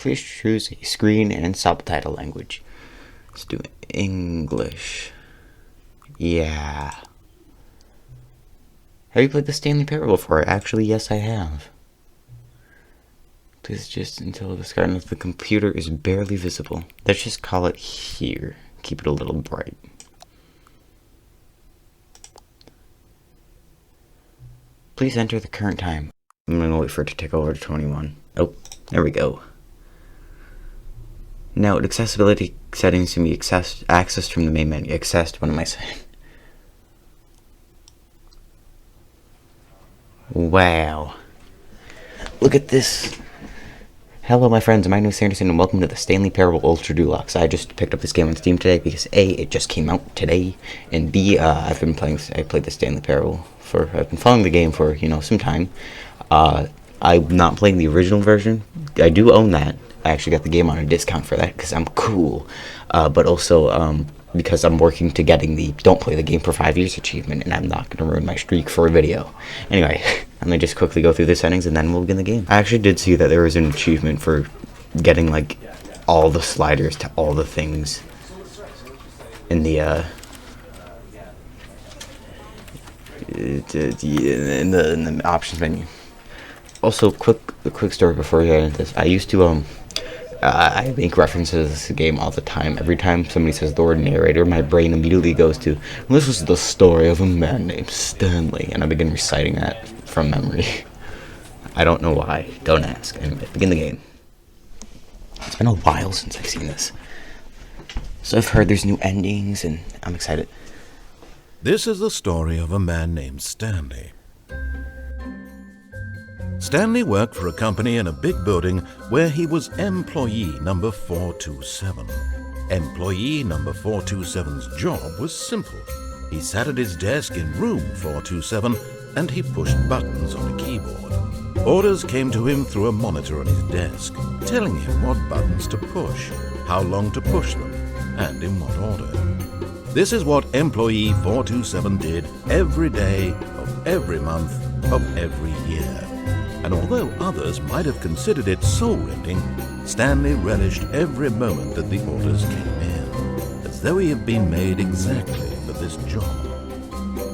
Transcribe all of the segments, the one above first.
Please choose a screen and subtitle language. Let's do English. Yeah. Have you played the Stanley Parable before? Actually, yes, I have. Please just until the screen of the computer is barely visible. Let's just call it here. Keep it a little bright. Please enter the current time. I'm gonna wait for it to take over to 21. Oh, there we go. Note, accessibility settings can be accessed from the main menu. Accessed, what am I saying? Wow. Look at this. Hello my friends, my name is Seanderson and welcome to the Stanley Parable Ultra Deluxe. I just picked up this game on Steam today because A, it just came out today, and B, I played the Stanley Parable I've been following the game for, some time. I'm not playing the original version. I do own that. I actually got the game on a discount for that because I'm cool. But also because I'm working to getting the Don't Play the Game for 5 Years achievement, and I'm not going to ruin my streak for a video. Anyway, I'm going to just quickly go through the settings and then we'll begin the game. I actually did see that there was an achievement for getting, like, all the sliders to all the things in the, in the options menu. Also, quick story before we get into this. I used to, I make references to this game all the time. Every time somebody says the word narrator, my brain immediately goes to, this was the story of a man named Stanley, and I begin reciting that from memory. I don't know why. Don't ask. Anyway, begin the game. It's been a while since I've seen this. So I've heard there's new endings, and I'm excited. This is the story of a man named Stanley. Stanley worked for a company in a big building where he was employee number 427. Employee number 427's job was simple. He sat at his desk in room 427 and he pushed buttons on a keyboard. Orders came to him through a monitor on his desk, telling him what buttons to push, how long to push them, and in what order. This is what employee 427 did every day of every month of every year. And although others might have considered it soul-rending, Stanley relished every moment that the orders came in, as though he had been made exactly for this job.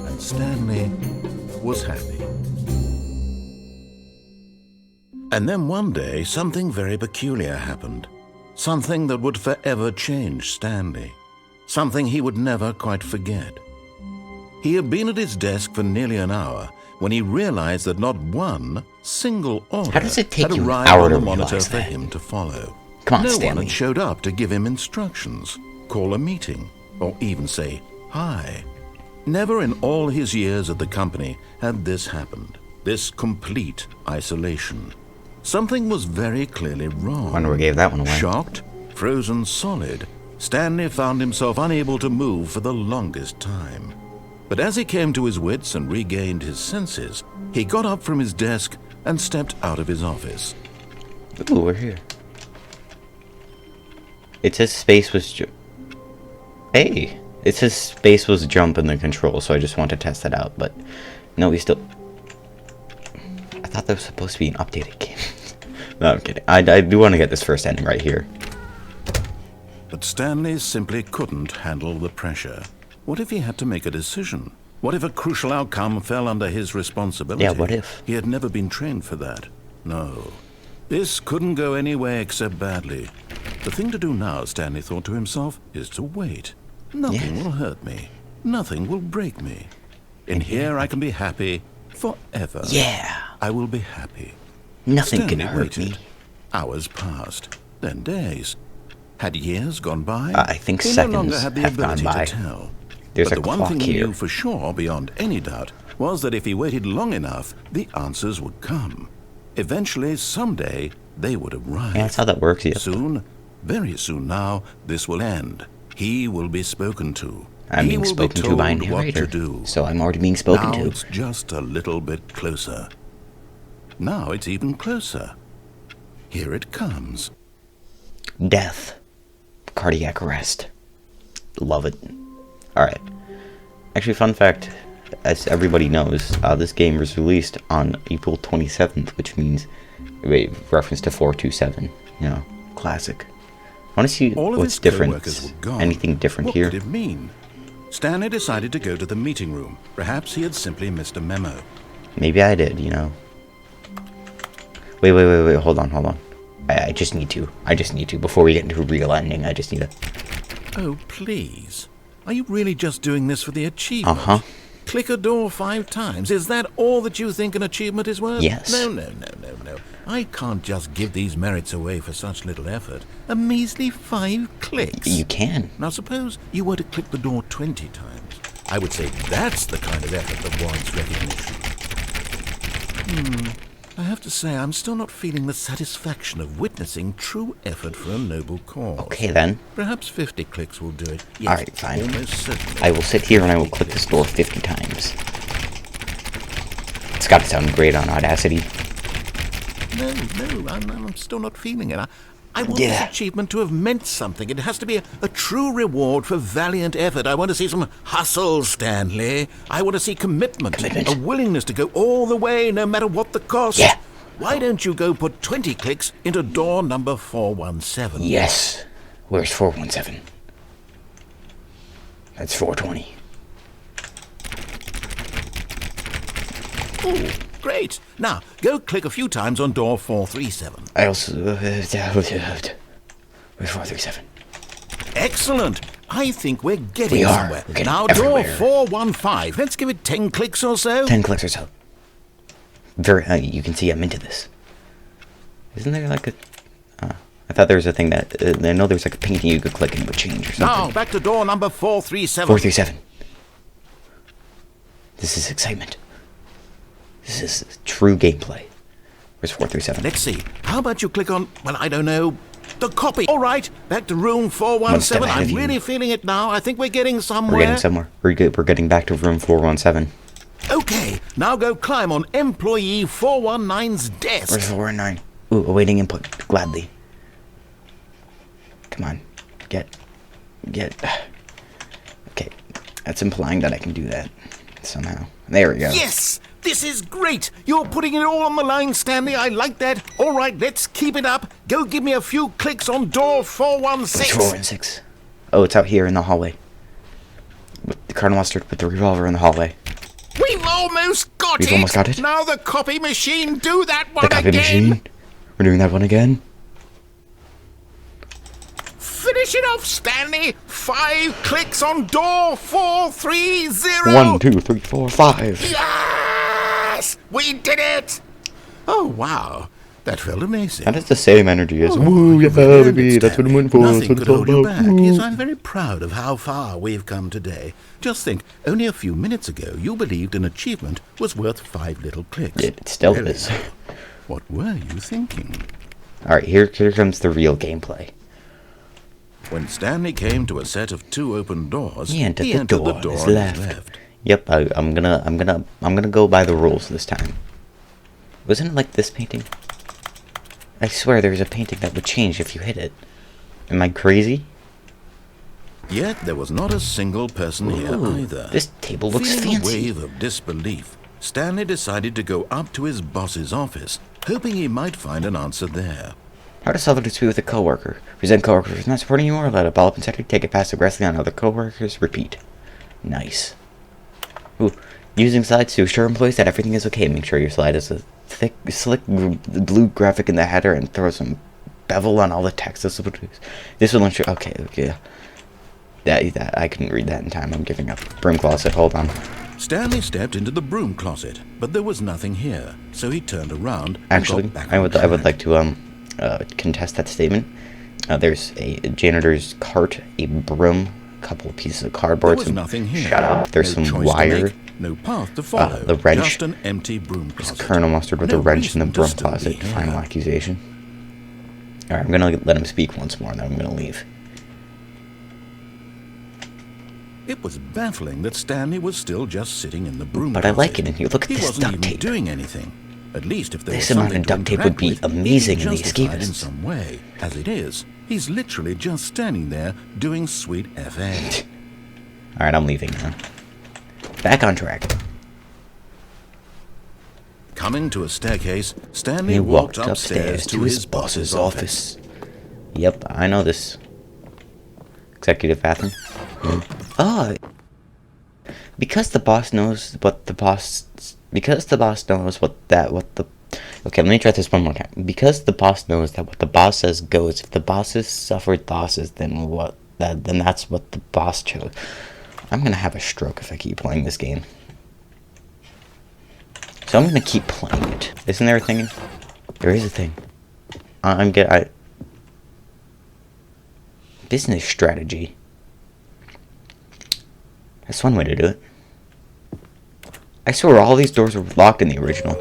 And Stanley was happy. And then one day, something very peculiar happened. Something that would forever change Stanley. Something he would never quite forget. He had been at his desk for nearly an hour when he realized that not one single order had arrived on the monitor for him to follow. Come on, no Stanley. one had showed up to give him instructions, call a meeting, or even say hi. Never in all his years at the company had this happened, this complete isolation. Something was very clearly wrong. Wonder what gave that one away. Shocked, frozen solid, Stanley found himself unable to move for the longest time. But as he came to his wits and regained his senses, he got up from his desk and stepped out of his office. Ooh, we're here. It says space was Hey! It says space was jump in the control, so I just want to test that out, but no, we still... I thought that was supposed to be an updated game. No, I'm kidding. I do want to get this first ending right here. But Stanley simply couldn't handle the pressure. What if he had to make a decision? What if a crucial outcome fell under his responsibility? Yeah, what if? He had never been trained for that. No. This couldn't go any way except badly. The thing to do now, Stanley thought to himself, is to wait. Nothing will hurt me. Nothing will break me. In here I can be happy forever. Yeah! I will be happy. Nothing can Stanley hurt waited. me. Hours passed, then days. Had years gone by? I think he seconds no longer had the have gone ability by. to tell. There's but a the one clock thing he here. knew for sure, beyond any doubt, was that if he waited long enough, the answers would come. Eventually, someday, they would arrive. Yeah, that's how that works, yep. Soon, very soon now, this will end. He will be spoken to. I'm being spoken to by a narrator, so I'm already being spoken to. Now it's just a little bit closer. Now it's even closer. Here it comes. Death. Cardiac arrest. Love it. Alright. Actually, fun fact, as everybody knows, this game was released on April 27th, which means, reference to 427, classic. I want to see All of what's his different. co-workers were gone. Anything different what here? What did it mean? Stanley decided to go to the meeting room. Perhaps he had simply missed a memo. Maybe I did, you know. Wait. Hold on. I just need to. Before we get into a real ending, I just need to... Oh, please. Are you really just doing this for the achievement? Uh-huh. Click a door 5 times. Is that all that you think an achievement is worth? Yes. No. I can't just give these merits away for such little effort. A measly 5 clicks. You can. Now suppose you were to click the door 20 times. I would say that's the kind of effort that warrants recognition. I have to say, I'm still not feeling the satisfaction of witnessing true effort for a noble cause. Okay, then. Perhaps 50 clicks will do it. Yes, Alright, fine. almost certainly. I will sit here and I will click this door 50 times. It's got to sound great on Audacity. No, I'm still not feeling it. I want this achievement to have meant something. It has to be a true reward for valiant effort. I want to see some hustle, Stanley. I want to see commitment. A willingness to go all the way, no matter what the cost. Yeah. Why don't you go put 20 clicks into door number 417? Yes. Where's 417? That's 420. Ooh, great. Now, go click a few times on door 437. I also... Where's 437? Excellent. I think we're getting somewhere. We're getting now, everywhere. door 415. Let's give it 10 clicks or so. 10 clicks or so. You can see I'm into this. Isn't there like a... I thought there was a thing that... I know there's like a painting you could click and it would change or something. Now, back to door number 437. 437. This is excitement. This is true gameplay. Where's 437? Let's see. How about you click on, well, I don't know, the copy. All right, back to room 417. I'm really feeling it now. I think we're getting somewhere. We're getting somewhere. We're getting back to room 417. Okay, now go climb on employee 419's desk. Where's 419? Ooh, awaiting input. Gladly. Come on. Get. Okay. That's implying that I can do that somehow. There we go. Yes! This is great! You're putting it all on the line, Stanley. I like that. All right, let's keep it up. Go give me a few clicks on door 416. It's 416. Oh, it's out here in the hallway. With the Colonel Mustard with the revolver in the hallway. We've almost got it! We've almost got it? Now the copy machine, do that one The copy again! machine? We're doing that one again? Finish it off, Stanley! 5 clicks on door 430! 1, 2, 3, 4, 5. Yes! We did it! Oh, wow. That felt amazing. That is the same energy as, Woo, yeah, baby, that's what I'm in for. Nothing That's could what hold it's all you about. back. Woo. Yes, I'm very proud of how far we've come today. Just think, only a few minutes ago, you believed an achievement was worth 5 little clicks. It still Really? is. What were you thinking? Alright, here comes the real gameplay. When Stanley came to a set of 2 open doors, He entered the door on his left. left. Yep, I'm gonna go by the rules this time. Wasn't it like this painting? I swear there was a painting that would change if you hit it. Am I crazy? Yet there was not a single person here Ooh, either. this table looks Feeling fancy. a wave of disbelief, Stanley decided to go up to his boss's office, hoping he might find an answer there. How to solve a dispute with a coworker. Resent coworkers for not supporting you or let a ball up inside you. Take it passive aggressively on other coworkers. Repeat. Nice. Ooh. Using slides to assure employees that everything is okay. Make sure your slide is a thick, slick blue graphic in the header and throw some bevel on all the text. This will ensure. Okay, yeah. That I couldn't read that in time. I'm giving up. Broom closet. Hold on. Stanley stepped into the broom closet, but there was nothing here, so he turned around. Actually, and got back I on would track. like to contest that statement. There's a janitor's cart, a broom, a couple of pieces of cardboard. There was nothing here. Shut up. There's No some choice to wire. make, no path to follow. The wrench. Just an empty broom There's closet. Colonel Mustard with No the wrench in the reason to broom still be closet. here. Final accusation. Alright, I'm gonna let him speak once more, and then I'm gonna leave. It was baffling that Stanley was still just sitting in the broom But I closet. like it in here. Look at He this wasn't duct even tape. doing anything. At least if there This was amount something of to duct tape interact would be with, amazing he'd in be the justified in Escapists. some way. As it is, he's literally just standing there doing sweet FA. Alright, I'm leaving now. Back on track. Coming to a staircase, Stanley He walked upstairs to his boss's office. Yep, I know this. Executive bathroom. Oh, because the boss knows what the boss. Because the boss knows what the. Okay, let me try this one more time. Because the boss knows that what the boss says goes. If the bosses suffered losses, then then that's what the boss chose. I'm gonna have a stroke if I keep playing this game. So I'm gonna keep playing it. Isn't there a thing? There is a thing. Business strategy. That's one way to do it. I swear all these doors were locked in the original.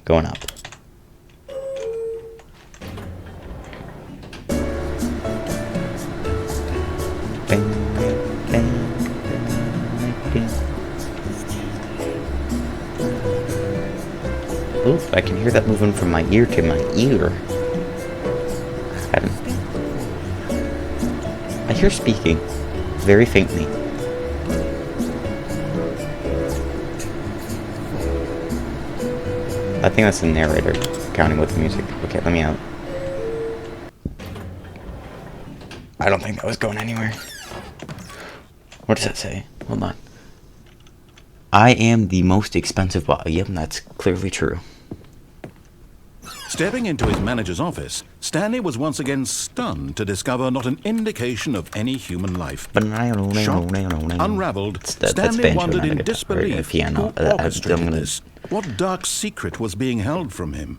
Going up. Oof, I can hear that moving from my ear to my ear. I hear speaking, very faintly. I think that's the narrator, counting with the music. Okay, let me out. I don't think that was going anywhere. What does that say? Hold on. I am the most expensive boss. Yep, that's clearly true. Stepping into his manager's office, Stanley was once again stunned to discover not an indication of any human life. Shocked, unraveled, Stanley wondered in disbelief who orchestrated this. What dark secret was being held from him?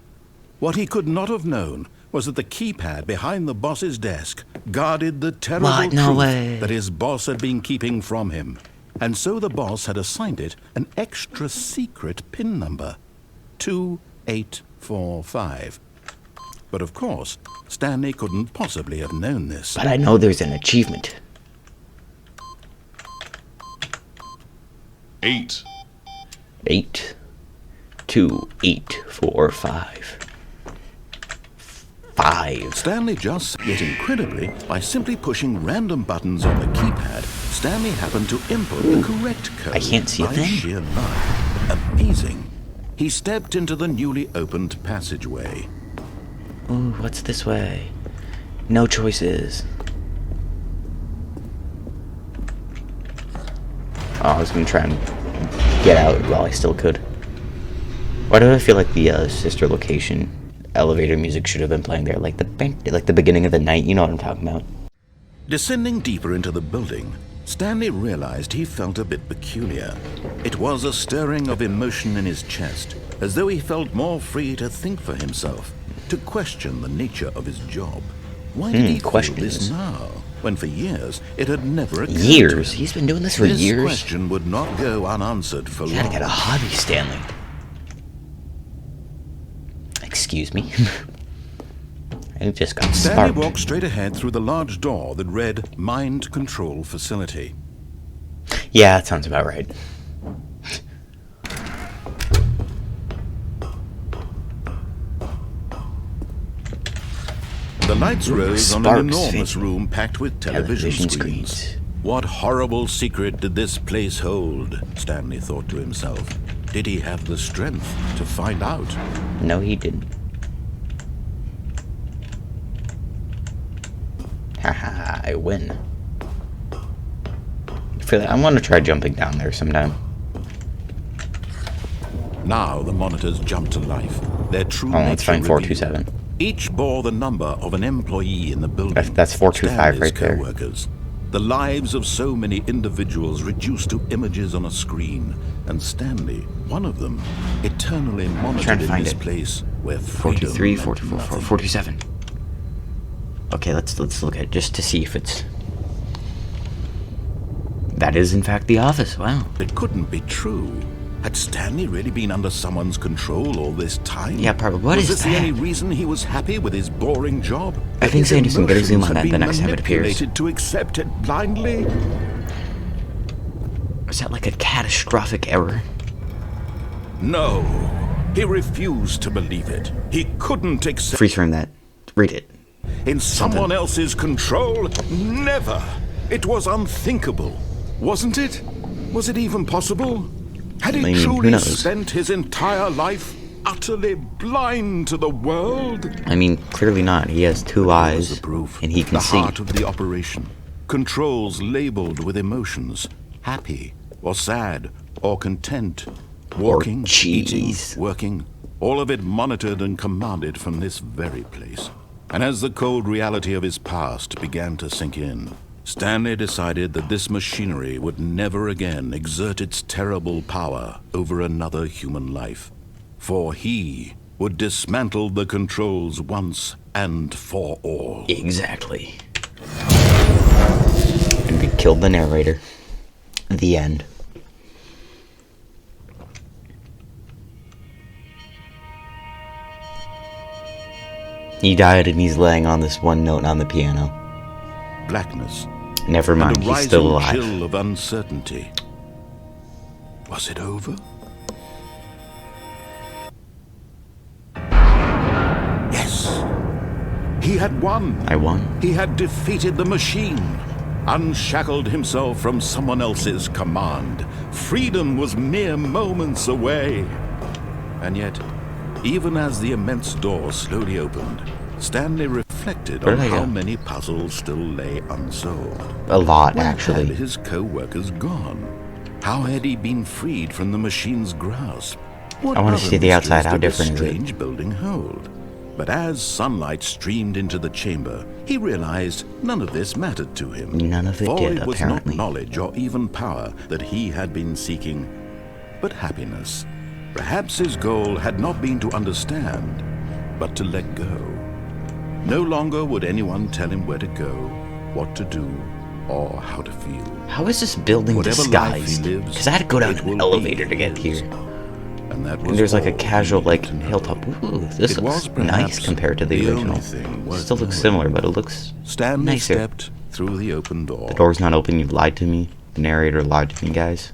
What he could not have known was that the keypad behind the boss's desk guarded the terrible truth that his boss had been keeping from him. And so the boss had assigned it an extra secret PIN number, 2845. But of course, Stanley couldn't possibly have known this. But I know there's an achievement. 8. 8, 2, 8, 4, 5. 5. Stanley just, yet incredibly, by simply pushing random buttons on the keypad, Stanley happened to input the correct code. I can't see a by thing. sheer luck. Amazing. He stepped into the newly opened passageway. Ooh, what's this way? No choices. Oh, I was gonna try and get out while I still could. Why do I feel like the sister location elevator music should have been playing there, like the beginning of the night? You know what I'm talking about. Descending deeper into the building, Stanley realized he felt a bit peculiar. It was a stirring of emotion in his chest, as though he felt more free to think for himself, to question the nature of his job. Why did he feel this now, when for years it had never occurred to him? Years? He's been doing this for years? This question would not go unanswered for long. You gotta get a hobby, Stanley. Excuse me. I just got Stanley sparked. walked straight ahead through the large door that read Mind Control Facility. Yeah, that sounds about right. The lights rose on an enormous faintly. room packed with television screens. What horrible secret did this place hold? Stanley thought to himself. Did he have the strength to find out? No, he didn't. Haha, I win. I want to try jumping down there sometime. Now the monitors jumped to life. Their true Oh, let's find nature 427. revealed. Each bore the number of an employee in the building. That's 425 right there. Co-workers. The lives of so many individuals reduced to images on a screen, and Stanley, one of them, eternally monitored in this place where 43, freedom 44, meant nothing. 47. Okay, let's look at it just to see if it's... That is in fact the office. Wow. It couldn't be true. Had Stanley really been under someone's control all this time? Yeah, probably. What is Was this the that? only reason he was happy with his boring job? I think His Sanderson better zoom emotions on had that the been next time it appears. manipulated to accept it blindly? Is that like a catastrophic error? No. He refused to believe it. He couldn't accept Freeze frame that. Read it. in someone else's control. Never. It was unthinkable. Wasn't it? Was it even possible? Had he I mean, who truly knows? spent his entire life utterly blind to the world? I mean, clearly not. He has two eyes, The proof. and he can the see. heart of the operation. Controls labeled with emotions. Happy, or sad, or content. Walking, eating, working. All of it monitored and commanded from this very place. And as the cold reality of his past began to sink in, Stanley decided that this machinery would never again exert its terrible power over another human life. For he would dismantle the controls once and for all. Exactly. And we killed the narrator. The end. He died and he's laying on this one note on the piano. Blackness. Never mind, he's still alive. And a rising chill of uncertainty. Was it over? Yes. He had won. I won. He had defeated the machine. Unshackled himself from someone else's command. Freedom was mere moments away. And yet, even as the immense door slowly opened, Stanley reflected on how many puzzles still lay unsolved. A lot, Where actually. had his co-workers gone? How had he been freed from the machine's grasp? What I want to other see the outside. mysteries How did this different is it? strange building hold? But as sunlight streamed into the chamber, he realized none of this mattered to him. None of it For did, it was apparently. not knowledge or even power that he had been seeking, but happiness. Perhaps his goal had not been to understand, but to let go. No longer would anyone tell him where to go, what to do, or how to feel. How is this building Whatever life he disguised? lives, Because I had to go down it an will elevator be to get his. here. And that was And there's like a all casual, he like, needed to know. hilltop. Ooh, this It looks was nice perhaps compared to the the original. only thing worth Still looks knowing. similar, but it looks Stanley nicer. stepped through the open door. The door's not open, you lied to me. The narrator lied to me, guys.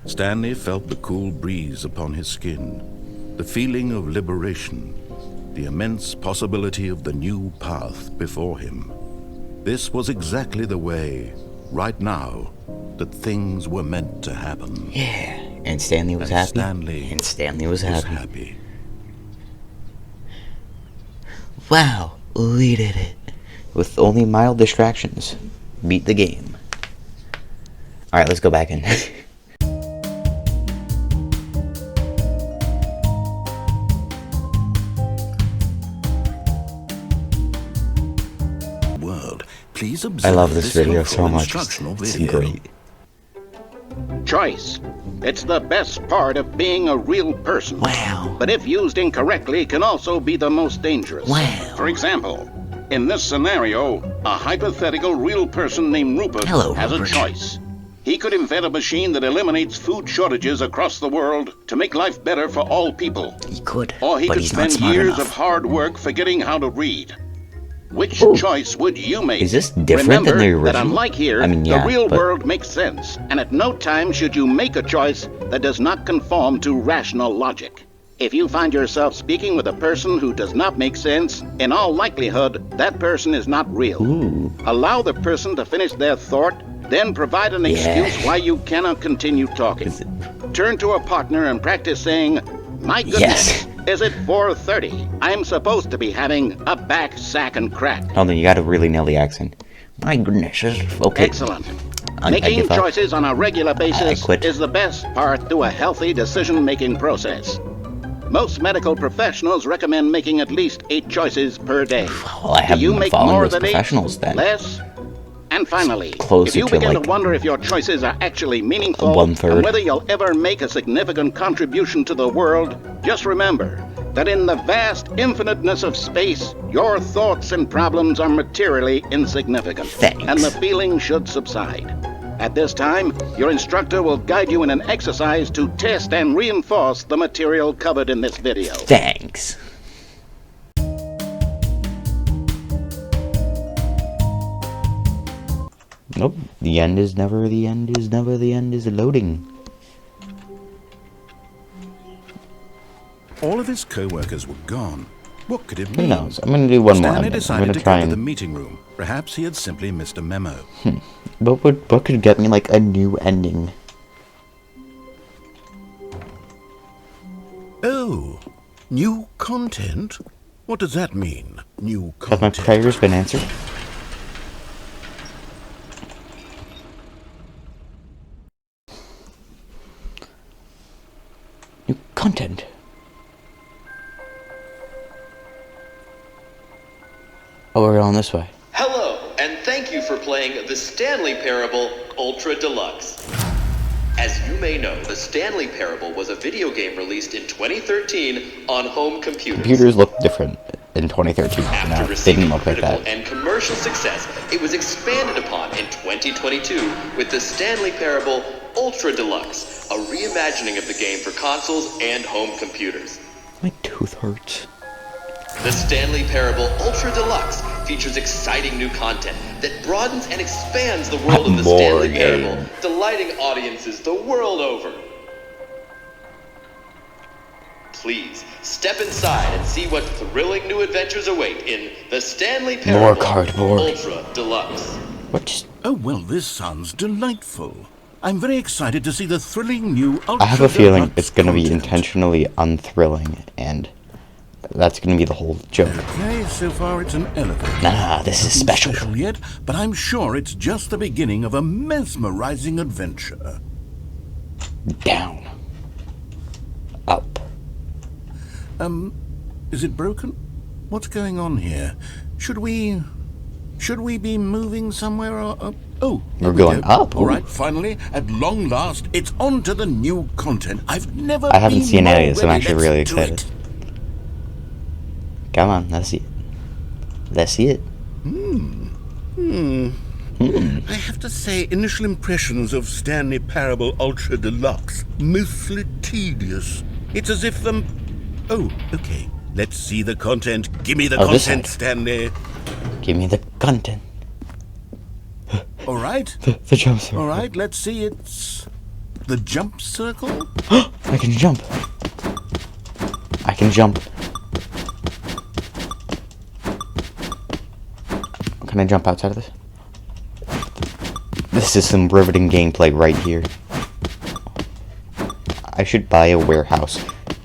Stanley felt the cool breeze upon his skin, the feeling of liberation, the immense possibility of the new path before him. This was exactly the way, right now, that things were meant to happen. Yeah, and Stanley was And happy. Stanley and Stanley was Was happy. happy. Wow, we did it. With only mild distractions. Beat the game. Alright, let's go back in. World. Please I observe love this video helpful so much. instructional It's video. great. Choice. It's the best part of being a real person. Wow. But if used incorrectly, can also be the most dangerous. Wow. For example, in this scenario, a hypothetical real person named Rupert Hello, has Rupert. a choice. He could invent a machine that eliminates food shortages across the world to make life better for all people. He could, Or he but could he's not spend smart years enough. of hard work forgetting how to read. Which choice would you make? Is this different Remember than the that original? unlike here, I mean, yeah, the real but- world makes sense, and at no time should you make a choice that does not conform to rational logic. If you find yourself speaking with a person who does not make sense, in all likelihood, that person is not real. Ooh. Allow the person to finish their thought, then provide an excuse why you cannot continue talking. Turn to a partner and practice saying, "My goodness, is it 4:30? I'm supposed to be having a back, sack, and crack." Oh, then you gotta really nail the accent. My goodness, okay. Excellent. I Making give up. choices on a regular basis quit. is the best part to a healthy decision-making process. Most medical professionals recommend making at least 8 choices per day. Well, I Do haven't you been make following more those than 8? professionals then. Less? And finally, Closer if you to, begin like, to wonder if your choices are actually meaningful 1/3. and whether you'll ever make a significant contribution to the world, just remember that in the vast infiniteness of space, your thoughts and problems are materially insignificant. Thanks. And the feeling should subside. At this time, your instructor will guide you in an exercise to test and reinforce the material covered in this video. Thanks. Nope. The end is never the end is never the end is loading. All of his co-workers were gone. What could it Who mean? knows? I'm gonna do one more. Stanley I'm decided gonna to try go to the and. meeting room. Perhaps he had simply missed a memo. What could get me like a new ending? Oh, New content? What does that mean, new Has my content? prayers been answered? New content. Oh, we're going this way. Hello, and thank you for playing the Stanley Parable Ultra Deluxe. As you may know, the Stanley Parable was a video game released in 2013 on home computers. Computers look different in 2013. After No, they receiving didn't look like critical that. and commercial success, it was expanded upon in 2022 with the Stanley Parable Ultra Deluxe, a reimagining of the game for consoles and home computers. My tooth hurts. The Stanley Parable Ultra Deluxe features exciting new content that broadens and expands the world of the More Stanley game. Parable, delighting audiences the world over. Please, step inside and see what thrilling new adventures await in the Stanley Parable More cardboard. Ultra Deluxe. What just... Oh, well, this sounds delightful. I'm very excited to see the thrilling new Ultra I have a feeling Deluxe it's going to be content. intentionally unthrilling, and that's going to be the whole joke. Okay, so far it's an elevator. Nah, this is Nothing special. yet, but I'm sure it's just the beginning of a mesmerizing adventure. Down. Up. Is it broken? What's going on here? Should we be moving somewhere or oh, We're here we going go. up, All ooh. right, finally, at long last, it's on to the new content. I've never I haven't been seen more any of this. I'm ready. actually really Let's do excited. it. Come on, let's see it. Let's see it. I have to say, initial impressions of Stanley Parable Ultra Deluxe, mostly tedious. It's as if oh, okay. Let's see the content. Give me the Oh, this content, side. Stanley. Give me the content. All right. The jump circle. All right, let's see. It's the jump circle. I can jump. I can jump. Can I jump outside of this? This is some riveting gameplay right here. I should buy a warehouse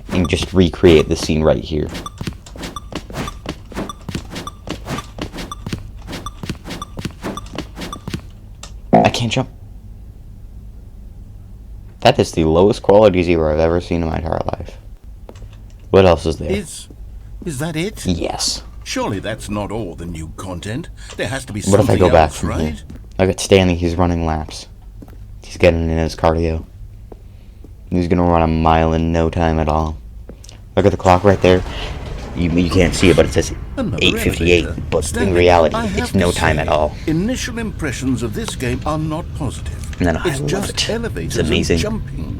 and just recreate the scene right here. I can't jump. That is the lowest quality zero I've ever seen in my entire life. What else is there? Is that it? Yes. Surely that's not all the new content. There has to be What something if I go back else, from right? here? Look at Stanley, he's running laps. He's getting in his cardio. He's gonna run a mile in no time at all. Look at the clock right there. You can't see it, but it says Another 8:58. elevator. But Stanley, in reality, I have it's to no time say, at all. Initial impressions of this game are not positive. No, no, I it's love just it. elevators It's amazing. and jumping.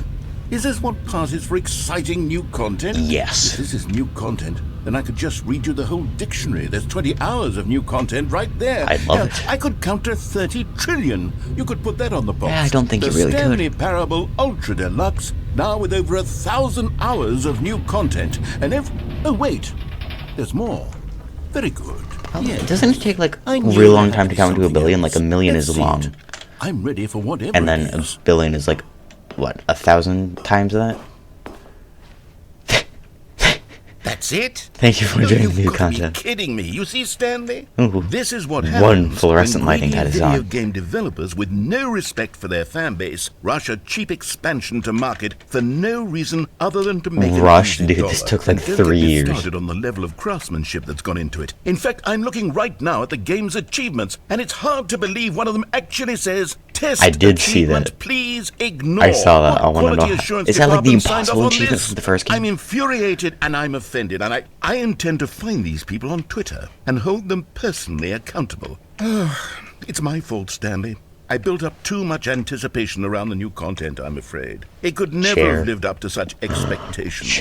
Is this what passes for exciting new content? Yes. If this is new content, then I could just read you the whole dictionary. There's 20 hours of new content right there. I love it. I could counter 30 trillion. You could put that on the box. Yeah, I don't think the you really could. Stanley Parable Ultra Deluxe, now with over 1,000 hours of new content. And oh wait, there's more. Very good. Yes. Doesn't it take like I a knew real there long had time be to count to a something billion? else. Like a million Let's is see long. it. I'm ready for whatever And then it a is. billion is like, what, 1,000 times that? That's it? Thank you for No, enjoying you've the new got to content. be kidding me. You see, Stanley? Ooh. This is what One happens fluorescent when lighting greedy that is video on. game developers with no respect for their fan base rush a cheap expansion to market for no reason other than to make Rush? an easy Dude, this dollar. took like And don't 3 get me years. started on the level of craftsmanship that's gone into it. In fact, I'm looking right now at the game's achievements, and it's hard to believe one of them actually says, "Test I did see achievement, that. please ignore." I saw that. What I wanna know quality how- assurance is that like the department signed off impossible on achievement this? from the first game? I'm infuriated and I'm offended, and I intend to find these people on Twitter and hold them personally accountable. It's my fault, Stanley. I built up too much anticipation around the new content, I'm afraid. It could never Share. have lived up to such expectations.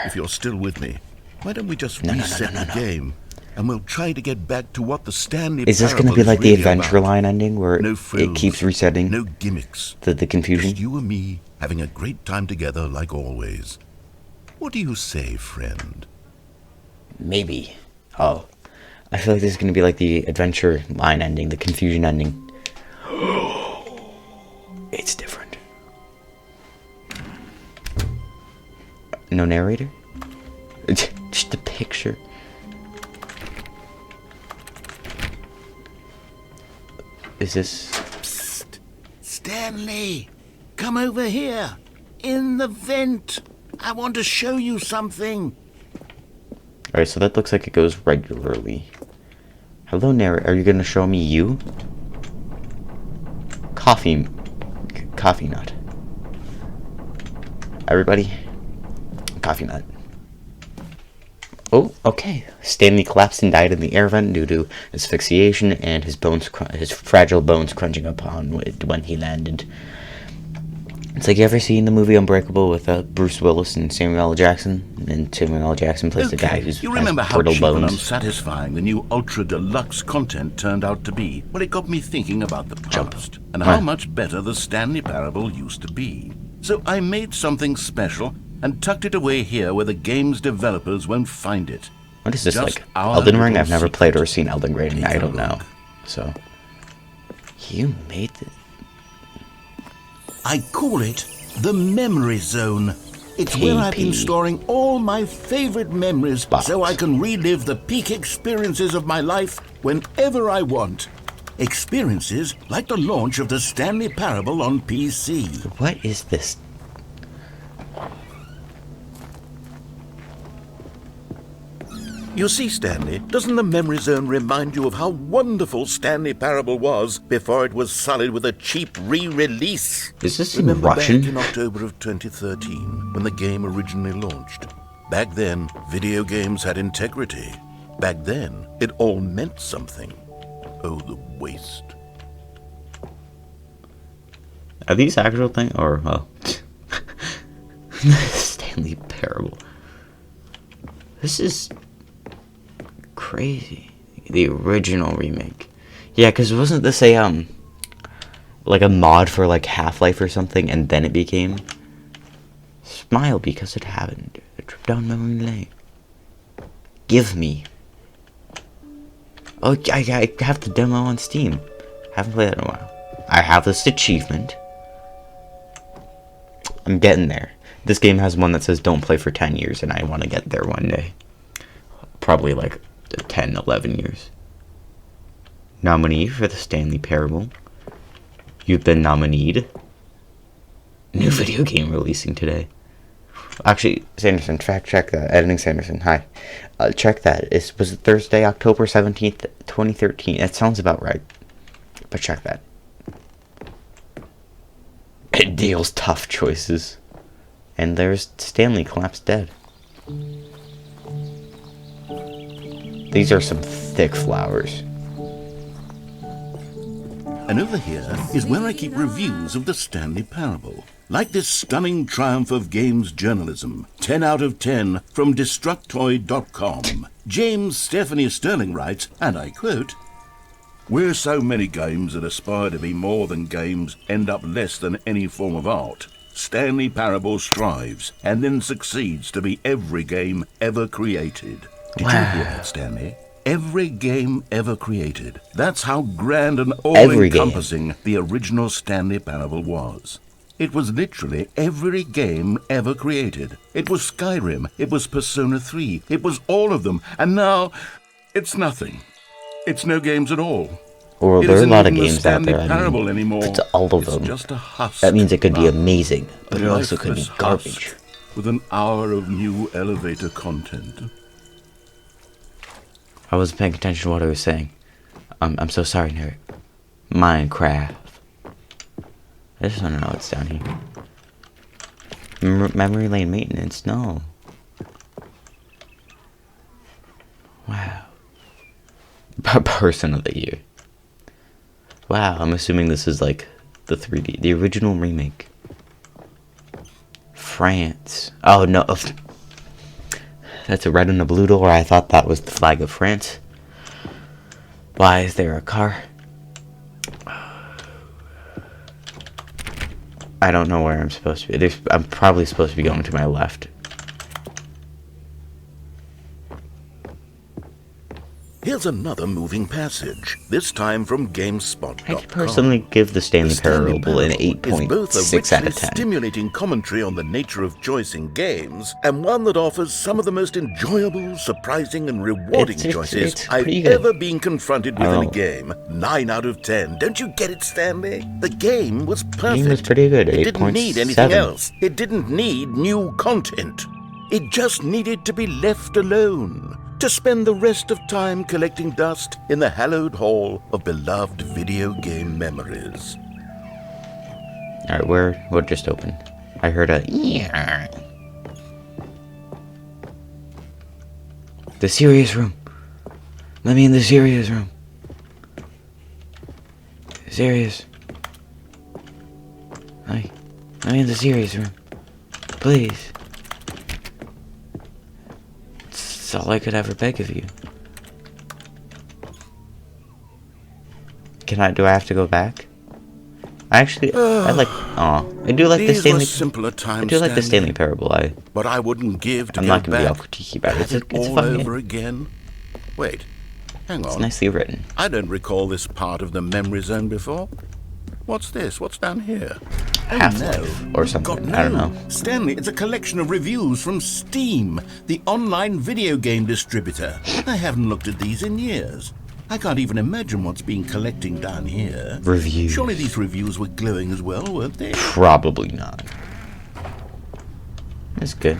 If you're still with me, why don't we just reset the game, and we'll try to get back to what the Stanley Is this going to Parable be is like the really adventure about. line ending where No it frills, keeps resetting no gimmicks. the confusion? Just you and me having a great time together like always. What do you say, friend? Maybe. Oh. I feel like this is going to be like the adventure line ending, the confusion ending. It's different. No narrator? just a picture. Is this... Psst. Stanley, come over here. In the vent. I want to show you something. Alright, so that looks like it goes regularly. Hello, narrator. Are you going to show me you? Coffee nut. Everybody, coffee nut. Oh, okay. Stanley collapsed and died in the air vent due to asphyxiation and his fragile bones crunching upon it when he landed. It's like, you ever seen the movie Unbreakable with Bruce Willis and Samuel L. Jackson? And Samuel L. Jackson plays the guy who's you remember has how brittle cheap and bones. unsatisfying the new Ultra Deluxe content turned out to be? Well, it got me thinking about the past and how much better the Stanley Parable used to be. So I made something special and tucked it away here where the game's developers won't find it. What is this, Just like our Elden Ring? little I've never secret. played or seen Elden Ring. Take I a don't know. look. So, you made it. I call it the Memory Zone. It's where I've been KP. storing all my favorite memories Box. so I can relive the peak experiences of my life whenever I want. Experiences like the launch of the Stanley Parable on PC. What is this? You see, Stanley, doesn't the Memory Zone remind you of how wonderful Stanley Parable was before it was sullied with a cheap re-release? Is this in Remember Russian? back in October of 2013, when the game originally launched? Back then, video games had integrity. Back then, it all meant something. Oh, the waste. Are these actual things? Or, well... Stanley Parable. This is... crazy. The original remake. Yeah, because wasn't this a, like a mod for, like, Half-Life or something, and then it became... Smile because it happened. A trip down memory lane. Give me. Oh, I have the demo on Steam. Haven't played that in a while. I have this achievement. I'm getting there. This game has one that says don't play for 10 years, and I want to get there one day. Probably like 10, 11 years. Nominee for the Stanley Parable. You've been nominated. New video game releasing today. Actually, Sanderson, fact check that. Editing Sanderson, hi. Check that. Was it Thursday, October 17th, 2013? That sounds about right. But check that. It deals tough choices. And there's Stanley collapsed dead. These are some thick flowers. And over here is where I keep reviews of the Stanley Parable. Like this stunning triumph of games journalism, 10 out of 10 from Destructoid.com. James Stephanie Sterling writes, and I quote, "Where so many games that aspire to be more than games end up less than any form of art, Stanley Parable strives and then succeeds to be every game ever created." Did you hear that, Stanley? Every game ever created. That's how grand and all-encompassing the original Stanley Parable was. It was literally every game ever created. It was Skyrim, it was Persona 3, it was all of them, and now it's nothing. It's no games at all. Or It there are a isn't lot of even the games out Stanley there. I Parable mean, anymore. it's all of It's them. just a husk. That means it could be now. amazing, but A it also could be lifeless garbage. husk with an hour of new elevator content. I wasn't paying attention to what I was saying. I'm so sorry, nerd. Minecraft. I just want to know what's down here. Memory lane maintenance, no. Wow. Person of the year. Wow, I'm assuming this is like the 3D, the original remake. France. Oh no. That's a red and a blue door. I thought that was the flag of France. Why is there a car? I don't know where I'm supposed to be. I'm probably supposed to be going to my left. Here's another moving passage, this time from GameSpot.com. I'd personally give the Stanley Parable an is both a 8.6 out richly of 10. stimulating commentary on the nature of choice in games, and one that offers some of the most enjoyable, surprising, and rewarding choices I've ever been confronted with in a game. 9 out of 10. Don't you get it, Stanley? The game was perfect. The game was pretty good. It didn't need anything else. It didn't need new content. It just needed to be left alone, to spend the rest of time collecting dust in the hallowed hall of beloved video game memories. Alright, what just opened? I heard a... The serious room. Let me in the serious room. Serious. Let me in the serious room. Please. It's all I could ever beg of you. Do I have to go back? I do like the Stanley. Simpler times, I do like the Stanley Parable. But I wouldn't give to I'm go not gonna be all back. critiquey about it. It's all fun over game. again. Wait, hang on. It's nicely written. I don't recall this part of the memory zone before. What's this? What's down here? Half-Life or something. God, no. I don't know. Stanley, it's a collection of reviews from Steam, the online video game distributor. I haven't looked at these in years. I can't even imagine what's been collecting down here. Reviews. Surely these reviews were glowing as well, weren't they? Probably not. It's good.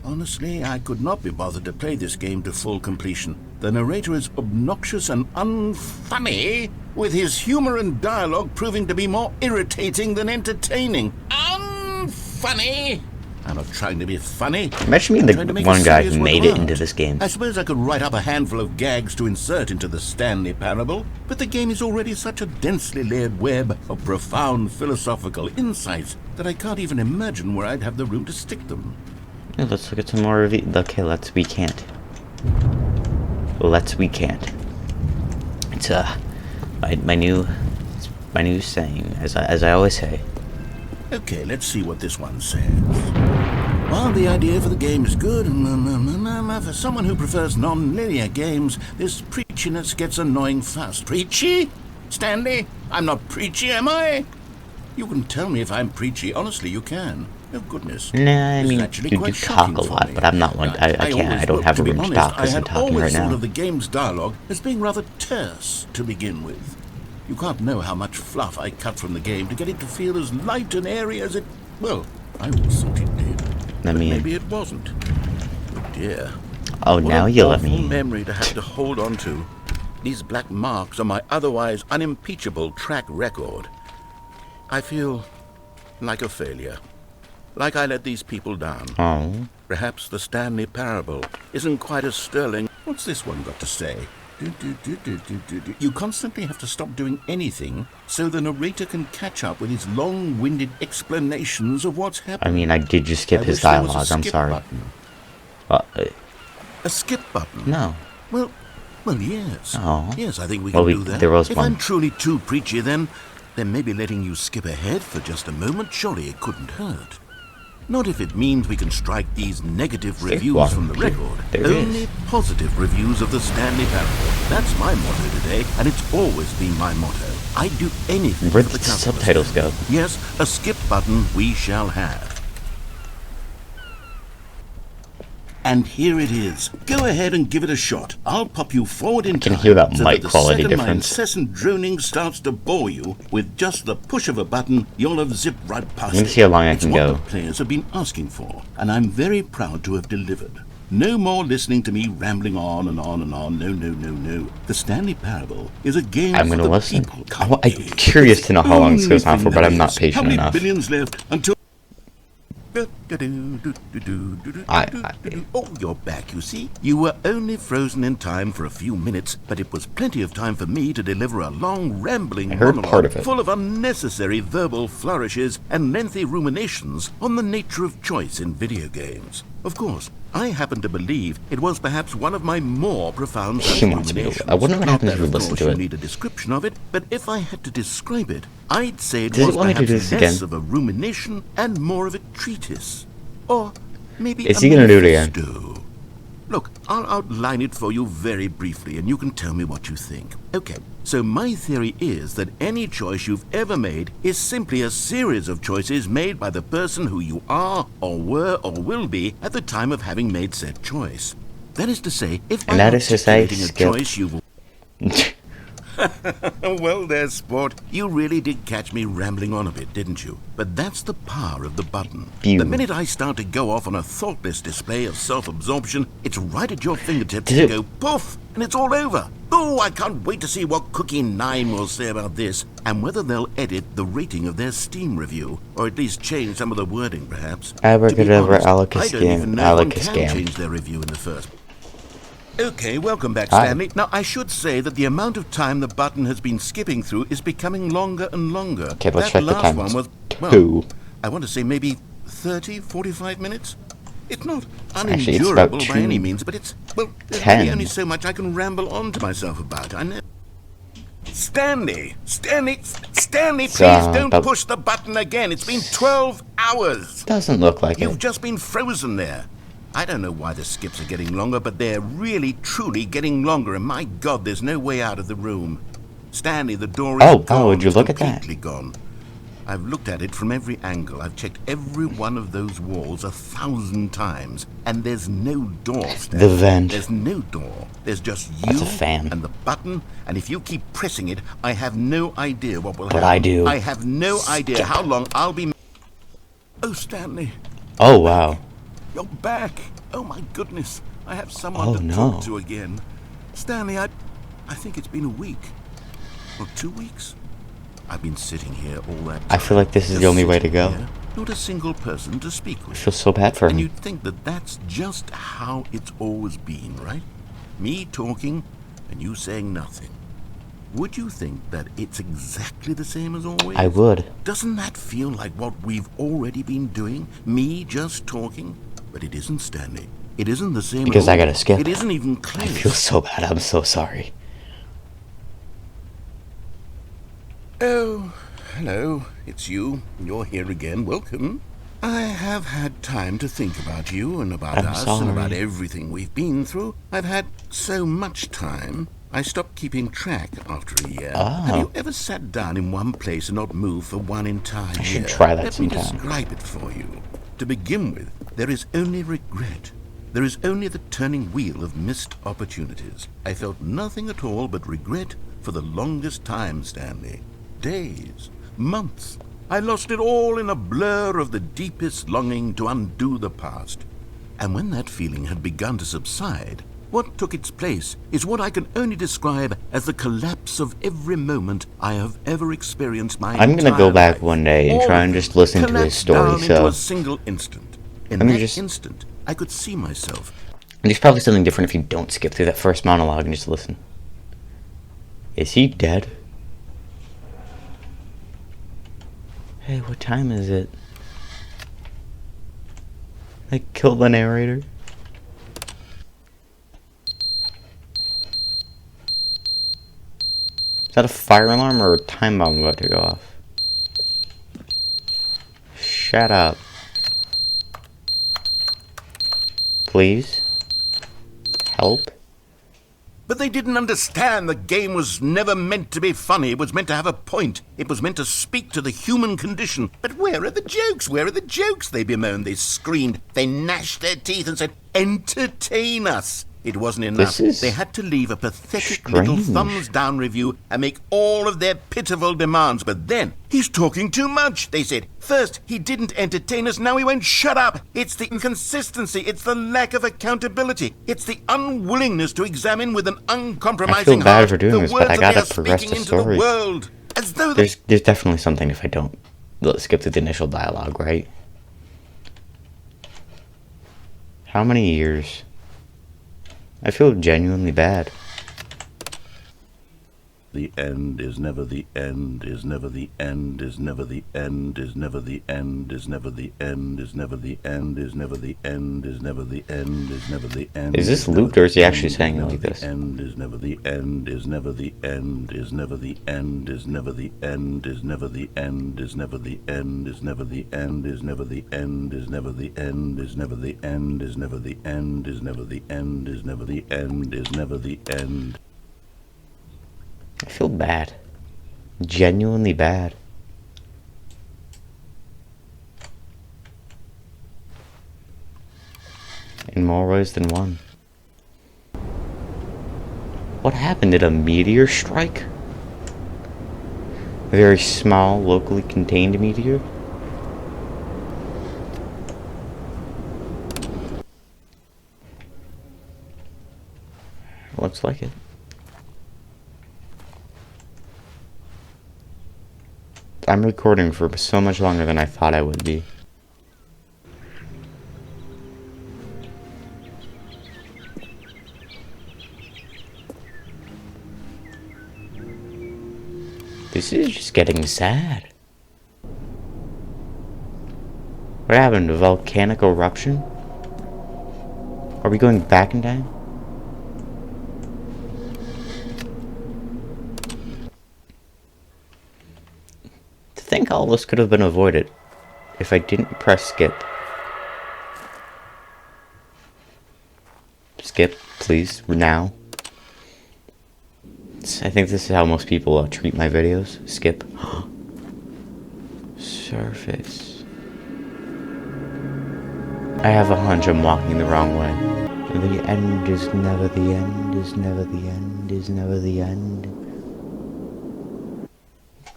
Honestly, I could not be bothered to play this game to full completion. The narrator is obnoxious and unfunny, with his humor and dialogue proving to be more irritating than entertaining. Unfunny! I'm not trying to be funny. Imagine being the one guy who made it into this game. I suppose I could write up a handful of gags to insert into the Stanley Parable, but the game is already such a densely layered web of profound philosophical insights that I can't even imagine where I'd have the room to stick them. Yeah, let's look at some more reviews. Okay, we can't. We can't. It's my new saying, as I always say. Okay, let's see what this one says. While the idea for the game is good, for someone who prefers non-linear games, this preachiness gets annoying fast. Preachy? Stanley? I'm not preachy, am I? You can tell me if I'm preachy. Honestly, you can. Oh, goodness. Nah, I mean, you talk a lot, but I'm not one. I can't. I don't have a room to talk because I'm talking right now. I had always thought of the game's dialogue as being rather terse to begin with. You can't know how much fluff I cut from the game to get it to feel as light and airy as it... Well, I always thought it did. But maybe it wasn't. Oh, dear. Oh, now you let me... What a memory to have to hold on to. These black marks on my otherwise unimpeachable track record. I feel like a failure. Like I let these people down. Oh. Perhaps the Stanley Parable isn't quite as sterling. What's this one got to say? You constantly have to stop doing anything so the narrator can catch up with his long-winded explanations of what's happening. I mean, I did just skip his dialogue. I'm sorry. A skip button? No. Well, yes. Oh. Yes, I think we can do that. There was if one. I'm truly too preachy, then maybe letting you skip ahead for just a moment, surely it couldn't hurt. Not if it means we can strike these negative reviews from the record. Only positive reviews of the Stanley Parable. That's my motto today, and it's always been my motto. I'd do anything Where for did the the subtitles go? Yes, a skip button we shall have. And here it is. Go ahead and give it a shot. I'll pop you forward in time. I can hear that mic the quality second difference. My incessant droning starts to bore you, with just the push of a button, you'll have zipped right past it. Let me see how long I can It's go. what the players have been asking for, and I'm very proud to have delivered. No more listening to me rambling on and on and on. No. The Stanley Parable is a game I'm for gonna the listen. people. I'm curious to know how long this goes on for, but I'm not patient How many enough. billions left until... Oh, you're back, you see. You were only frozen in time for a few minutes, but it was plenty of time for me to deliver a long, rambling part of it. full of unnecessary verbal flourishes and lengthy ruminations on the nature of choice in video games. Of course, I happen to believe it was perhaps one of my more profound ruminations. I wonder what happens if we listen to You it. need a description of it, but if I had to describe it, I'd say it Does it was want me to do perhaps this less again? of a rumination and more of a treatise. Or maybe Is a he gonna do it again? manifesto. Look, I'll outline it for you very briefly, and you can tell me what you think. Okay, so my theory is that any choice you've ever made is simply a series of choices made by the person who you are, or were, or will be at the time of having made said choice. That is to say, if by articulating a choice you've... Well there, sport. You really did catch me rambling on a bit, didn't you? But that's the power of the button. The minute I start to go off on a thoughtless display of self-absorption, it's right at your fingertips to go poof, and it's all over. Oh, I can't wait to see what Cookie 9 will say about this, and whether they'll edit the rating of their Steam review, or at least change some of the wording, perhaps. To be honest, I don't even know one can change their review in the first place. Okay, welcome back, Stanley. Now, I should say that the amount of time the button has been skipping through is becoming longer and longer. Okay, let's that check the last time. one was, well, I want to say maybe 30, 45 minutes? It's not unendurable by any means, but it's, well, there's really only so much I can ramble on to myself about. I know. Stanley, please don't push the button again. It's been 12 hours. Doesn't look like You've just been frozen there. I don't know why the skips are getting longer, but they're really, truly getting longer, and my God, there's no way out of the room. Stanley, the door is gone. Would you look at that? Completely gone. I've looked at it from every angle. I've checked every one of those walls 1,000 times, and there's no door, Stanley. The vent. There's no door. There's just you That's a fan. and the button, and if you keep pressing it, I have no idea what will happen. But I do. I have no idea how long I'll be... Oh, Stanley. Oh, wow. You're back. Oh, my goodness. I have someone to talk to again. Stanley, I think it's been a week. Or 2 weeks. I've been sitting here all that time. I feel like this is the only way to go. Here, not a single person to speak with. I feel so bad for him. And you'd think that that's just how it's always been, right? Me talking and you saying nothing. Would you think that it's exactly the same as always? I would. Doesn't that feel like what we've already been doing? Me just talking? But it isn't, Stanley. It isn't the same because at all. I gotta skip. It isn't even close. I feel so bad. I'm so sorry. Oh, hello. It's you. You're here again. Welcome. I have had time to think about you and about us and about everything we've been through. I've had so much time. I stopped keeping track after a year. Have you ever sat down in one place and not moved for one entire year? I should try that sometime. Let me describe it for you. To begin with, there is only regret. There is only the turning wheel of missed opportunities. I felt nothing at all but regret for the longest time, Stanley. Days, months. I lost it all in a blur of the deepest longing to undo the past. And when that feeling had begun to subside, what took its place is what I can only describe as the collapse of every moment I have ever experienced my entire life. I'm gonna go back one day and try and just listen to his story. Into a single instant. In that instant, I could see myself. And there's probably something different if you don't skip through that first monologue and just listen. Is he dead? Hey, what time is it? I killed the narrator. Is that a fire alarm or a time bomb about to go off? Shut up. Please? Help? But they didn't understand the game was never meant to be funny. It was meant to have a point. It was meant to speak to the human condition. But where are the jokes? Where are the jokes? They bemoaned, they screamed, they gnashed their teeth and said, entertain us. It wasn't enough. They had to leave a pathetic little thumbs-down review and make all of their pitiful demands. But then, he's talking too much, they said. First, he didn't entertain us, now he won't shut up. It's the inconsistency, it's the lack of accountability, it's the unwillingness to examine with an uncompromising heart. I feel bad for doing this, but I gotta progress the story. As though there's definitely something if I don't skip through the initial dialogue, right? How many years? I feel genuinely bad. The end is never the end, is never the end, is never the end, is never the end, is never the end, is never the end, is never the end, is never the end, is never the end. Is this looped, or is he actually saying it like this? End is never the end, is never the end, is never the end, is never the end, is never the end, is never the end, is never the end, is never the end, is never the end, is never the end, is never the end, is never the end, is never the end, is never the end. I feel bad. Genuinely bad. In more ways than one. What happened? Did a meteor strike? A very small, locally contained meteor? Looks like it. I'm recording for so much longer than I thought I would be. This is just getting sad. What happened? A volcanic eruption? Are we going back in time? To think all this could have been avoided if I didn't press skip. Skip, please, now. I think this is how most people treat my videos. Skip. Surface. I have a hunch I'm walking the wrong way. The end is never the end, is never the end, is never the end.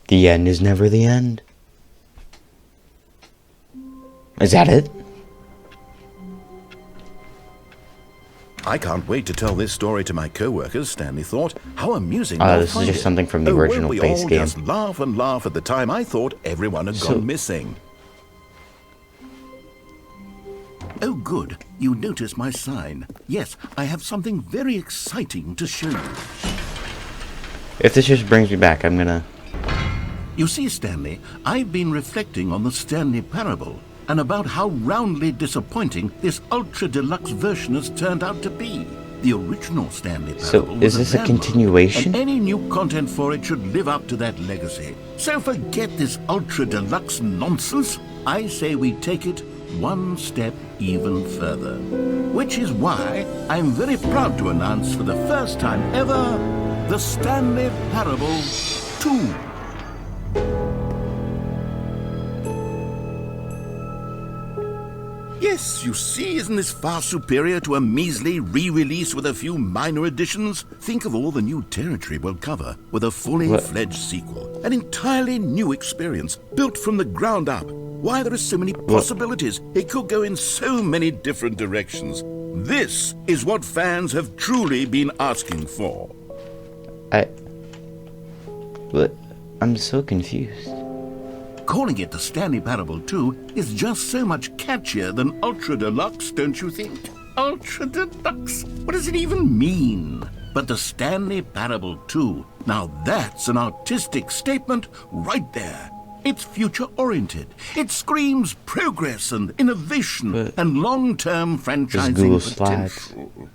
The end is never the end. Is that it? I can't wait to tell this story to my co-workers, Stanley thought. How amusing. This is just something from the original base game. Just laugh and laugh at the time I thought everyone had gone missing. Oh, good. You notice my sign. Yes, I have something very exciting to show you. If this just brings me back, I'm gonna... You see, Stanley, I've been reflecting on the Stanley Parable and about how roundly disappointing this ultra-deluxe version has turned out to be. The original Stanley Parable is this a continuation? And any new content for it should live up to that legacy. So forget this ultra-deluxe nonsense. I say we take it one step even further. Which is why I'm very proud to announce for the first time ever, the Stanley Parable 2. Yes, you see, isn't this far superior to a measly re-release with a few minor additions? Think of all the new territory we'll cover with a fully fledged sequel. An entirely new experience, built from the ground up. Why, there are so many possibilities. It could go in so many different directions. This is what fans have truly been asking for. I'm so confused. Calling it the Stanley Parable 2 is just so much catchier than Ultra Deluxe, don't you think? Ultra Deluxe? What does it even mean? But the Stanley Parable 2, now that's an artistic statement right there. It's future-oriented. It screams progress and innovation and long-term franchising potential.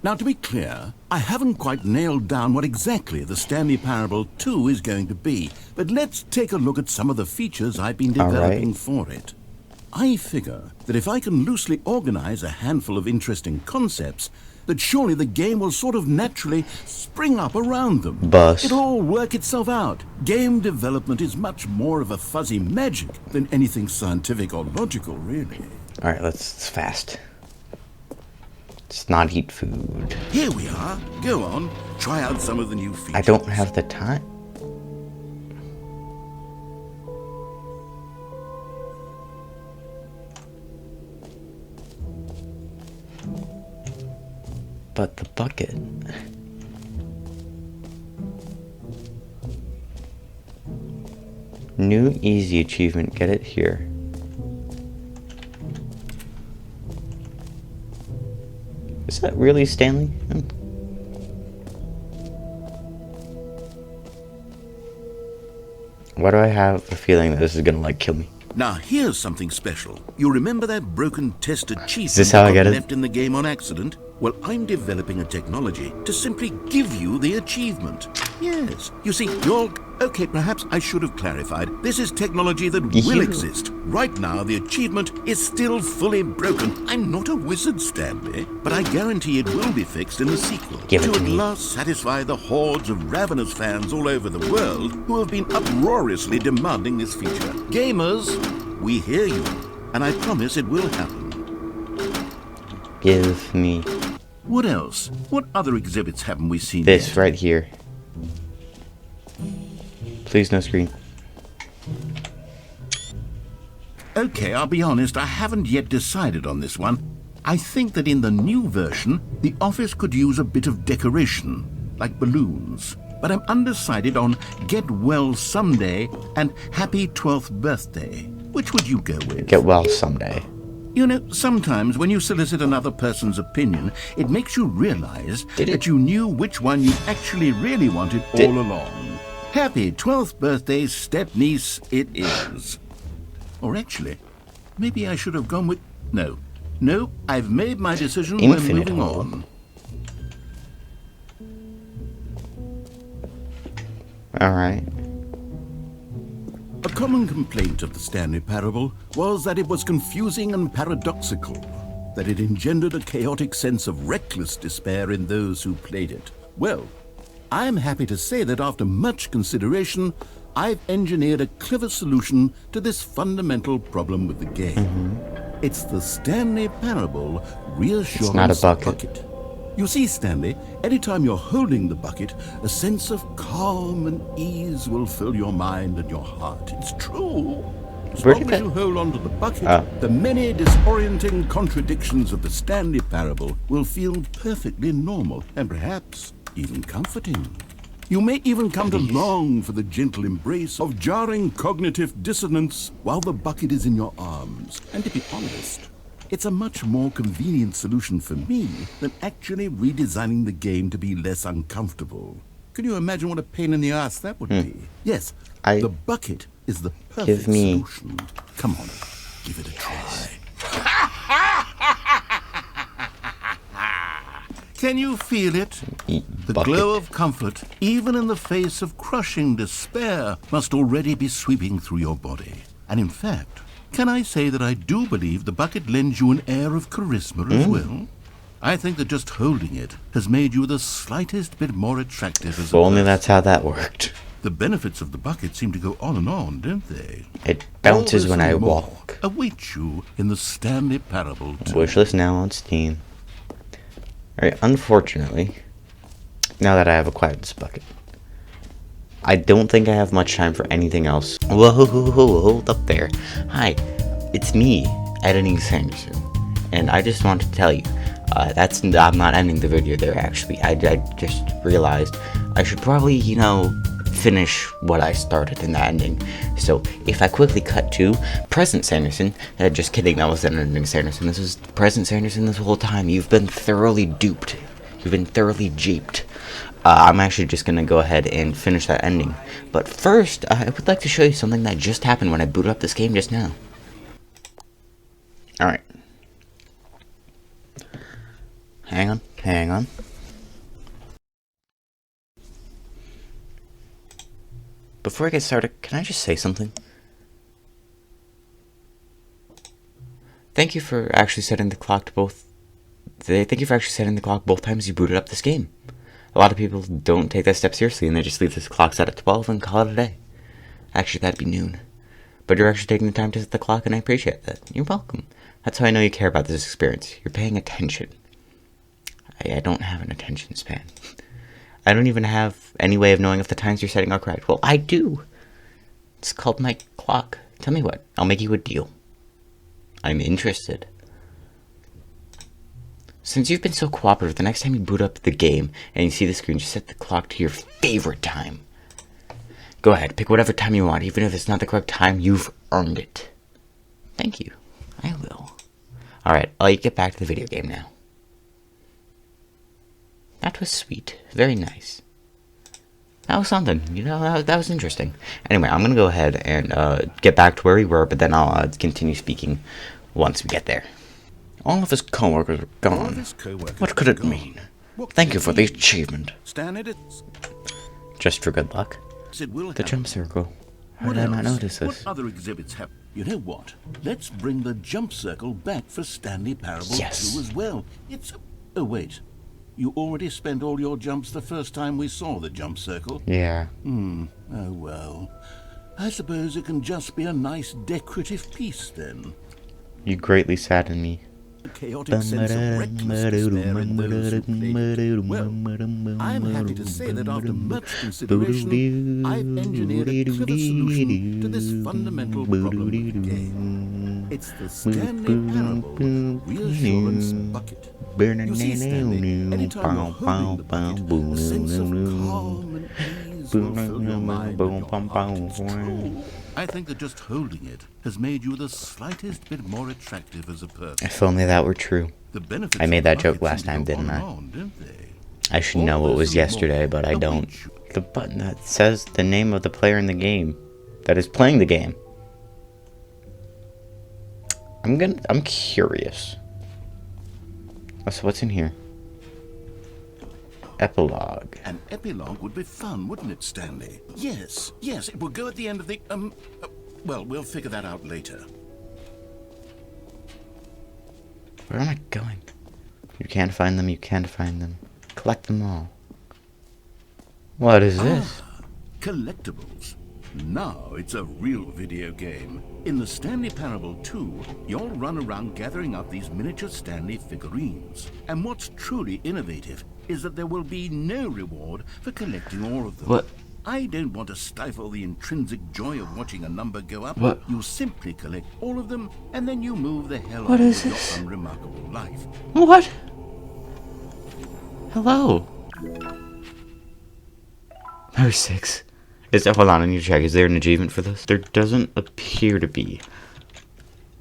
Now, to be clear, I haven't quite nailed down what exactly the Stanley Parable 2 is going to be, but let's take a look at some of the features I've been developing for it. I figure that if I can loosely organize a handful of interesting concepts, that surely the game will sort of naturally spring up around them. It'll all work itself out. Game development is much more of a fuzzy magic than anything scientific or logical, really. Alright, let's fast. Let's not eat food. Here we are. Go on. Try out some of the new features. I don't have the time. But the bucket... New easy achievement. Get it here. Is that really Stanley? Why do I have a feeling that this is gonna like kill me? Now here's something special. You remember that broken test achievement Is this how I that get got it? left in the game on accident? Well, I'm developing a technology to simply give you the achievement. Yes. You see, you're... Okay, perhaps I should have clarified. This is technology that will exist. Right now, the achievement is still fully broken. I'm not a wizard, Stanley, but I guarantee it will be fixed in the sequel. Give it to to at me. last satisfy the hordes of ravenous fans all over the world who have been uproariously demanding this feature. Gamers, we hear you, and I promise it will happen. Give me What else? What other exhibits haven't we seen this yet? right here. Please, no screen. Okay, I'll be honest, I haven't yet decided on this one. I think that in the new version, the office could use a bit of decoration, like balloons. But I'm undecided on Get Well Someday and Happy 12th Birthday. Which would you go with? Get well someday. You know, sometimes when you solicit another person's opinion, it makes you realize that you knew which one you actually really wanted all along. Happy 12th birthday, step-niece, it is. Or actually, maybe I should have gone with... No, I've made my decision. Infinite We're moving hole. on. Alright. A common complaint of the Stanley Parable was that it was confusing and paradoxical, that it engendered a chaotic sense of reckless despair in those who played it. Well, I'm happy to say that after much consideration, I've engineered a clever solution to this fundamental problem with the game. It's the Stanley Parable Reassurance not a bucket. You see, Stanley, anytime you're holding the bucket, a sense of calm and ease will fill your mind and your heart. It's true. As Where long did as that- you hold on to the bucket, the many disorienting contradictions of the Stanley Parable will feel perfectly normal and perhaps even comforting. You may even come to long for the gentle embrace of jarring cognitive dissonance while the bucket is in your arms. And to be honest, it's a much more convenient solution for me than actually redesigning the game to be less uncomfortable. Can you imagine what a pain in the ass that would be? Yes, the bucket is the perfect solution. Come on, give it a try. Can you feel it? The glow of comfort, even in the face of crushing despair, must already be sweeping through your body. And in fact, can I say that I do believe the bucket lends you an air of charisma as well? I think that just holding it has made you the slightest bit more attractive as If only that's how that worked. The benefits of the bucket seem to go on and on, don't they? It bounces All when this I and more walk. Awaits you in the Stanley Parable too. Wishlist now on Steam. Alright, unfortunately, now that I have acquired this bucket, I don't think I have much time for anything else. Whoa, hold up there. Hi, it's me, Editing Sanderson, and I just want to tell you, I'm not ending the video there actually. I just realized I should probably, finish what I started in the ending. So if I quickly cut to present Sanderson, just kidding, that was an ending Sanderson. This is present Sanderson this whole time. You've been thoroughly duped. You've been thoroughly japed. I'm actually just gonna go ahead and finish that ending. But first, I would like to show you something that just happened when I booted up this game just now. Alright. Hang on. Before I get started, can I just say something? Thank you for actually setting the clock to both. Thank you for actually setting the clock both times you booted up this game. A lot of people don't take that step seriously and they just leave this clock set at 12 and call it a day. Actually, that'd be noon. But you're actually taking the time to set the clock and I appreciate that. You're welcome. That's how I know you care about this experience. You're paying attention. I don't have an attention span. I don't even have any way of knowing if the times you're setting are correct. Well, I do. It's called my clock. Tell me what. I'll make you a deal. I'm interested. Since you've been so cooperative, the next time you boot up the game and you see the screen, just set the clock to your favorite time. Go ahead, pick whatever time you want. Even if it's not the correct time, you've earned it. Thank you. I will. Alright, I'll get back to the video game now. That was sweet. Very nice. That was something, you know, that was interesting. Anyway, I'm gonna go ahead and get back to where we were, but then I'll continue speaking once we get there. All of his co-workers are gone. What could it mean? Thank you for the achievement. Just for good luck. The jump circle. How did I not notice this? What other exhibits have... You know what? Let's bring the jump circle back for Stanley Parable 2 as well. It's... Oh, wait. You already spent all your jumps the first time we saw the jump circle? Yeah. Oh, well. I suppose it can just be a nice decorative piece, then. You greatly sadden me. A chaotic sense of reckless despair in those who play. Well, I'm happy to say that after much consideration, I've engineered a clever solution to this fundamental problem of the game. It's the Stanley Parable Reassurance Bucket. You see, Stanley, anytime you're holding the bucket, a sense of calm and ease will fill your mind and your heart. True. I think that just holding it has made you the slightest bit more attractive as a person. If only that were true. I made that joke last time, didn't I? I should know what was yesterday, but I don't. The button that says the name of the player in the game that is playing the game. I'm curious. Oh, so what's in here? Epilogue. An epilogue would be fun, wouldn't it, Stanley? Yes, it will go at the end of the, well, we'll figure that out later. Where am I going? You can't find them, you can't find them. Collect them all. What is this? Collectibles. Now it's a real video game. In the Stanley Parable 2, you'll run around gathering up these miniature Stanley figurines. And what's truly innovative is that there will be no reward for collecting all of them. What? I don't want to stifle the intrinsic joy of watching a number go up. What? You simply collect all of them, and then you move the hell What on is with this? your unremarkable life. What? Hello? Number 6. Hold on, I need to check. Is there an achievement for this? There doesn't appear to be.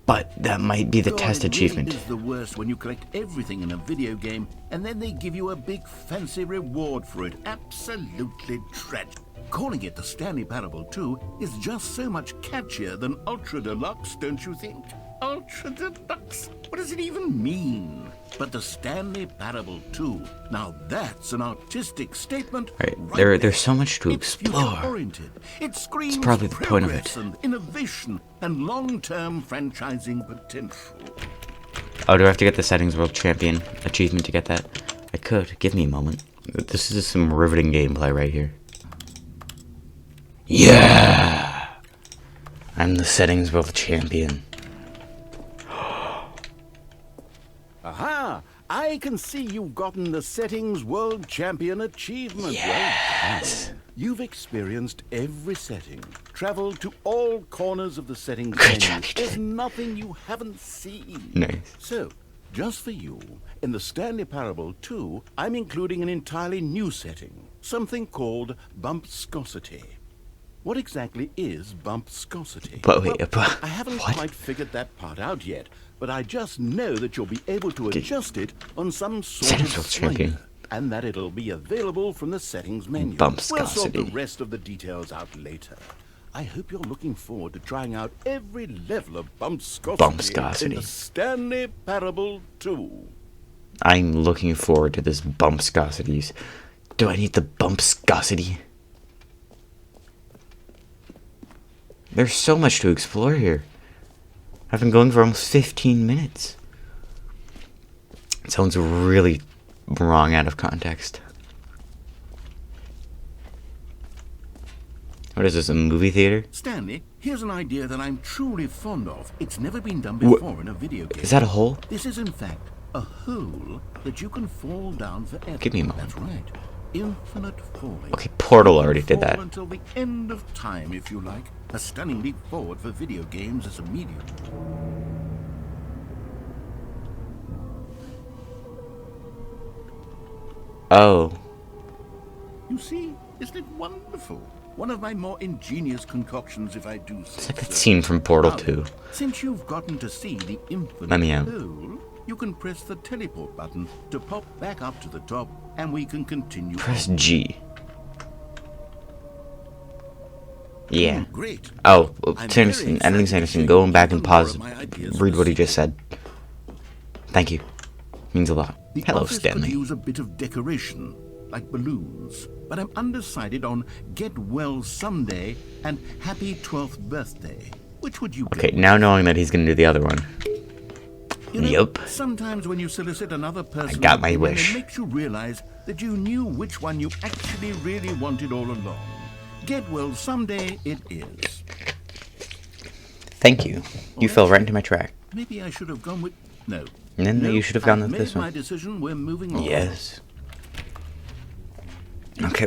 But that might be the test achievement. It is the worst when you collect everything in a video game and then they give you a big fancy reward for it. Absolutely tragic. Calling it the Stanley Parable 2 is just so much catchier than Ultra Deluxe, don't you think? Ultra Deluxe? What does it even mean? But the Stanley Parable 2, now that's an artistic statement. Right, there's so much to explore. It's future-oriented. It screams It's probably the point of progress it. and innovation and long-term franchising potential. Oh, do I have to get the Settings World Champion achievement to get that? I could. Give me a moment. This is some riveting gameplay right here. Yeah! I'm the Settings World Champion. Aha! I can see you've gotten the Settings World Champion achievement. Yes! Well, you've experienced every setting, traveled to all corners of the settings Good menu. job, you There's did. nothing you haven't seen. Nice. So, just for you, in the Stanley Parable 2, I'm including an entirely new setting, something called bumpscosity. What exactly is bumpscosity? But wait, I haven't what? quite figured that part out yet, but I just know that you'll be able to adjust it on some sort Settings of World slider, Champion. and that it'll be available from the settings menu. Bumpscosity. We'll sort the rest of the details out later. I hope you're looking forward to trying out every level of bumpscosity in the Stanley Parable 2. I'm looking forward to this bumpscosities. Do I need the bumpscosity? There's so much to explore here. I've been going for almost 15 minutes. It sounds really wrong out of context. What is this, a movie theater? Stanley, here's an idea that I'm truly fond of. It's never been done before in a video game. Is that a hole? This is, in fact, a hole that you can fall down forever. Give me a moment. That's right. Infinite falling. Okay, Portal already did Fall that. until the end of time, if you like. A stunning leap forward for video games as a medium. Oh. You see, isn't it wonderful? One of my more ingenious concoctions, if I do say It's like that so. scene from Portal Now, 2. Since you've gotten to see the infinite Let me out. hole, you can press the teleport button to pop back up to the top, and we can continue. Press G. Yeah. Great. Oh, I'm Sanderson, very editing excited to Sanderson, show going you back and even more pause, of my ideas read for what he the just said. Thank you. Means a lot. The Hello, office Stanley. could use a bit of decoration, like balloons, but I'm undecided on Get Well Someday and Happy 12th Birthday. Which would you go Okay, with? now knowing that he's gonna do the other one. You know, Yup. sometimes when you solicit another person's got my opinion, wish. it makes you realize that you knew which one you actually really wanted all along. Get Well Someday it is. Thank you. You fell right into my track. Maybe I should have gone with... No. No, you should have gone with I've this made one. my decision. We're moving on. Yes. Okay,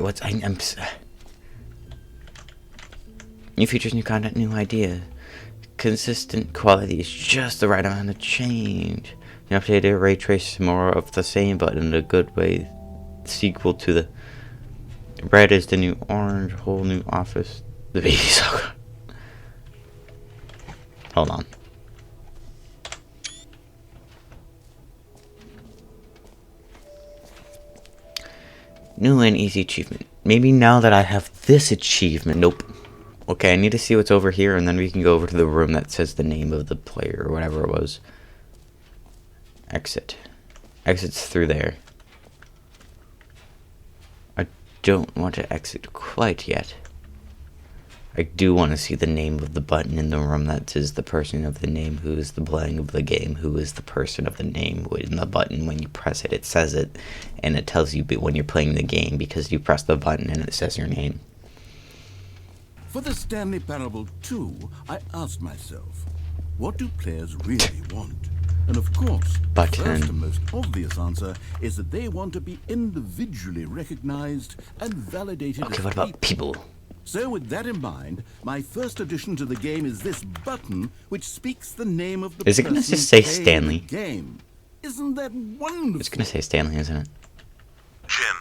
new features, new content, new idea. Consistent quality is just the right amount of change. An updated ray trace, more of the same, but in a good way. Sequel to the red is the new orange. Whole new office. The baby saga. Hold on. New and easy achievement. Maybe now that I have this achievement. Nope. Okay, I need to see what's over here, and then we can go over to the room that says the name of the player, or whatever it was. Exit. Exit's through there. I don't want to exit quite yet. I do want to see the name of the button in the room that says the person of the name, who is the playing of the game, who is the person of the name. In the button, when you press it, it says it, and it tells you when you're playing the game, because you press the button and it says your name. For the Stanley Parable 2, I asked myself, what do players really want? And of course, Button. the first and most obvious answer is that they want to be individually recognized and validated Okay, as what about people? So with that in mind, my first addition to the game is this button, which speaks the name of the Is it gonna person just say playing Stanley? the game. Isn't that wonderful? It's gonna say Stanley, isn't it? Jim.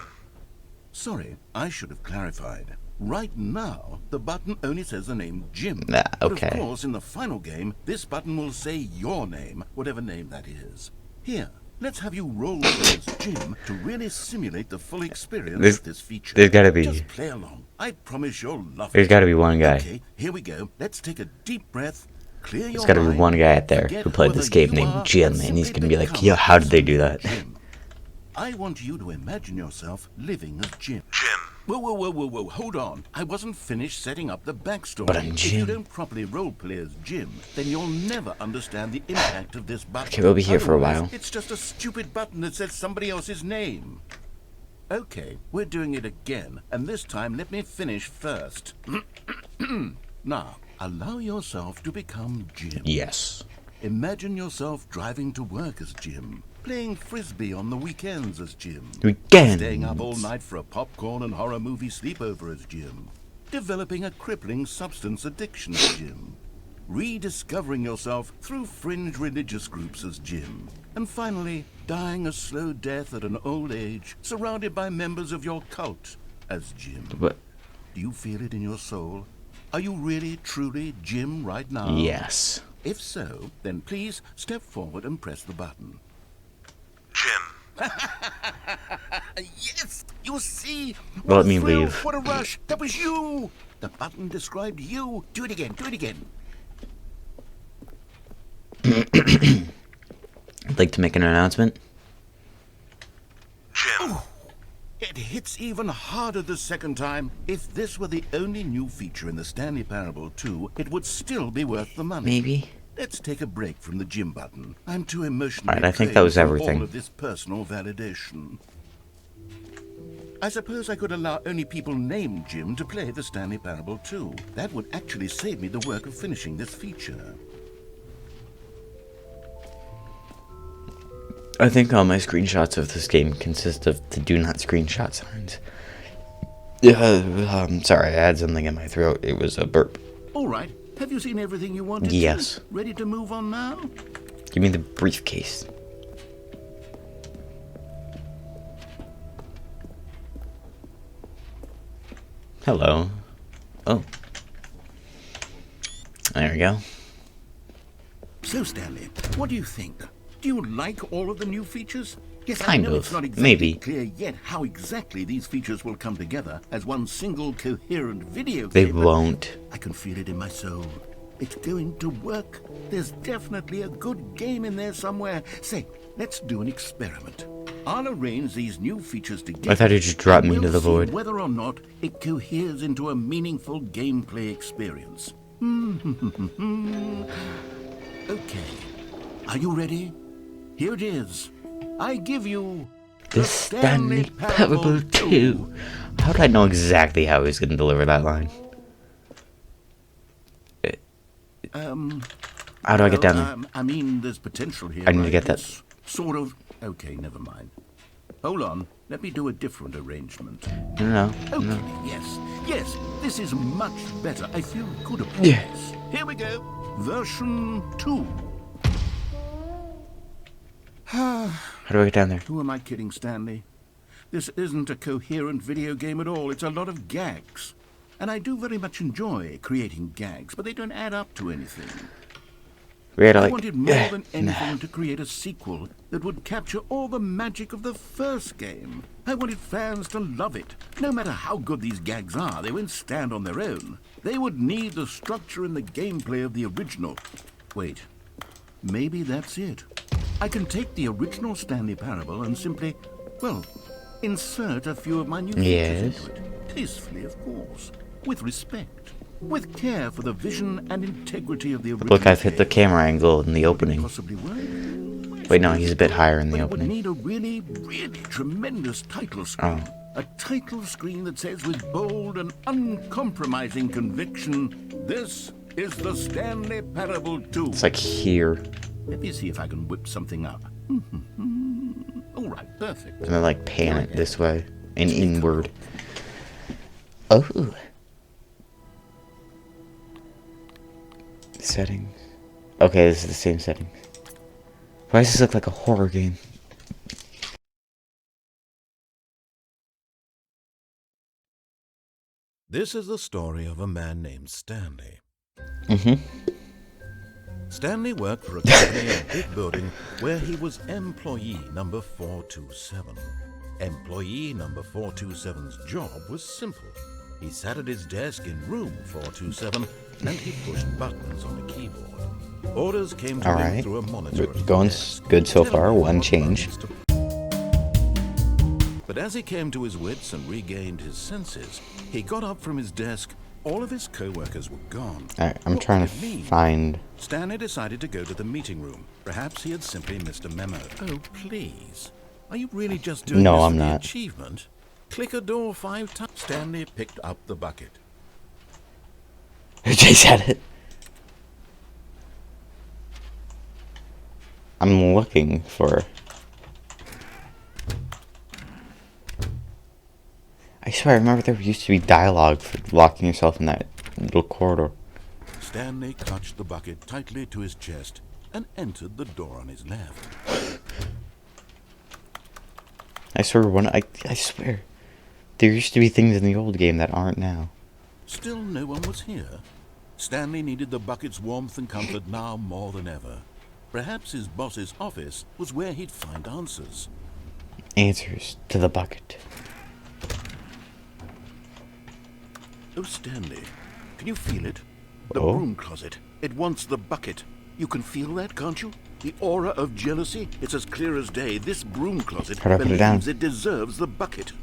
Sorry, I should have clarified. Right now, the button only says the name Jim. Ah, But okay. of course, in the final game, this button will say your name, whatever name that is. Here, let's have you roll as Jim to really simulate the full experience of this feature. There's gotta be. Just play along. I promise you'll love it. There's gotta be one guy. Okay, here we go. Let's take a deep breath. Clear your There's gotta be mind, one guy out there forget who played whether this game you named are, Jim, and he's gonna be like, yo, how did they do that? Jim. I want you to imagine yourself living as Jim. Jim. Whoa, hold on. I wasn't finished setting up the backstory. But I'm If Jim. you don't properly roleplay as Jim, then you'll never understand the impact of this button. Okay, we'll be here for a Otherwise, while. It's just a stupid button that says somebody else's name. Okay, we're doing it again, and this time let me finish first. Now, allow yourself to become Jim. Yes. Imagine yourself driving to work as Jim, playing frisbee on the weekends as Jim, Weekends. staying up all night for a popcorn and horror movie sleepover as Jim, developing a crippling substance addiction as Jim, rediscovering yourself through fringe religious groups as Jim, and finally dying a slow death at an old age, surrounded by members of your cult as Jim. But Do you feel it in your soul? Are you really, truly Jim right now? yes. If so, then please step forward and press the button. Jim. Yes! You see? Let What a me thrill, leave. What a rush! That was you! The button described you. Do it again, do it again. I'd like to make an announcement. Jim. It hits even harder the second time. If this were the only new feature in the Stanley Parable 2, it would still be worth the money. Maybe. Let's take a break from the Jim button. I'm too emotionally Alright, I think that drained was from everything. all of this personal validation. I suppose I could allow only people named Jim to play the Stanley Parable 2. That would actually save me the work of finishing this feature. I think all my screenshots of this game consist of the do not screenshot signs. Sorry, I had something in my throat. It was a burp. All right. Have you seen everything you wanted? Yes. To? Ready to move on now? Give me the briefcase. Hello. Oh. There we go. So, Stanley, what do you think? Do you like all of the new features? Yes, Kind I know of, it's not exactly maybe. clear yet how exactly these features will come together as one single coherent video They game. But won't. I can feel it in my soul. It's going to work. There's definitely a good game in there somewhere. Say, let's do an experiment. I'll arrange these new features together. I thought it just dropped me and into the we'll see void. whether or not it coheres into a meaningful gameplay experience. Okay. Are you ready? Here it is. I give you The Stanley Parable 2. How did I know exactly how he was going to deliver that line? How do I get down there? I mean, there's potential here. I need to right? get that. It's sort of. Okay, never mind. Hold on. Let me do a different arrangement. No. Okay, yes. This is much better. I feel good about Yeah. this. Here we go. Version 2. How do I get down there? Who am I kidding, Stanley? This isn't a coherent video game at all. It's a lot of gags. And I do very much enjoy creating gags, but they don't add up to anything. We had to, I like, wanted more than anything to create a sequel that would capture all the magic of the first game. I wanted fans to love it. No matter how good these gags are, they won't stand on their own. They would need the structure and the gameplay of the original. Wait, maybe that's it. I can take the original Stanley Parable and simply, well, insert a few of my new features into it. Tastefully, of course. With respect. With care for the vision and integrity of the original. Look, I've hit the camera angle in the opening. Possibly work. Wait, no, he's a bit higher in the But it opening. would need a really, really tremendous title screen. A title screen that says with bold and uncompromising conviction, this is the Stanley Parable 2. It's like here. Let me see if I can whip something up. All right, perfect. And then, like, pan it this way and inward. Oh. Settings. Okay, this is the same settings. Why does this look like a horror game? This is the story of a man named Stanley. Stanley worked for a company in a big building where he was employee number 427. Employee number 427's job was simple. He sat at his desk in room 427 and he pushed buttons on a keyboard. Orders came to him Alright. through a monitor. at his Going desk. good so Telling far. him One what change. buttons to- But as he came to his wits and regained his senses, he got up from his desk. All of his co-workers were gone. Alright, I'm What trying could to it mean? find... Stanley decided to go to the meeting room. Perhaps he had simply missed a memo. Oh, please. Are you really just doing No, this I'm for the not. achievement? Click a door 5 times. Stanley picked up the bucket. Jay said it. I'm looking for... I swear, I remember there used to be dialogue for locking yourself in that little corridor. Stanley clutched the bucket tightly to his chest and entered the door on his left. I swear, I swear, there used to be things in the old game that aren't now. Still no one was here. Stanley needed the bucket's warmth and comfort now more than ever. Perhaps his boss's office was where he'd find answers. Answers to the bucket. Oh, Stanley, can you feel it? The Oh. broom closet. It wants the bucket. You can feel that, can't you? The aura of jealousy. It's as clear as day. This broom closet How'd I put it down? believes it deserves the bucket.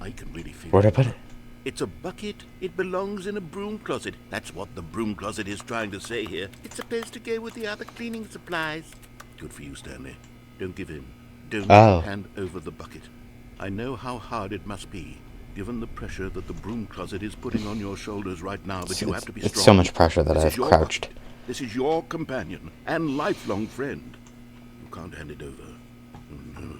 I can really feel Where'd it. I put it? It's a bucket. It belongs in a broom closet. That's what the broom closet is trying to say here. It's supposed to go with the other cleaning supplies. Good for you, Stanley. Don't give in. Don't Oh. hand over the bucket. I know how hard it must be, given the pressure that the broom closet is putting on your shoulders right now, but you have to be strong. It's so much pressure that This I've is your crouched. bucket. This is your companion and lifelong friend. You can't hand it over. Oh, no.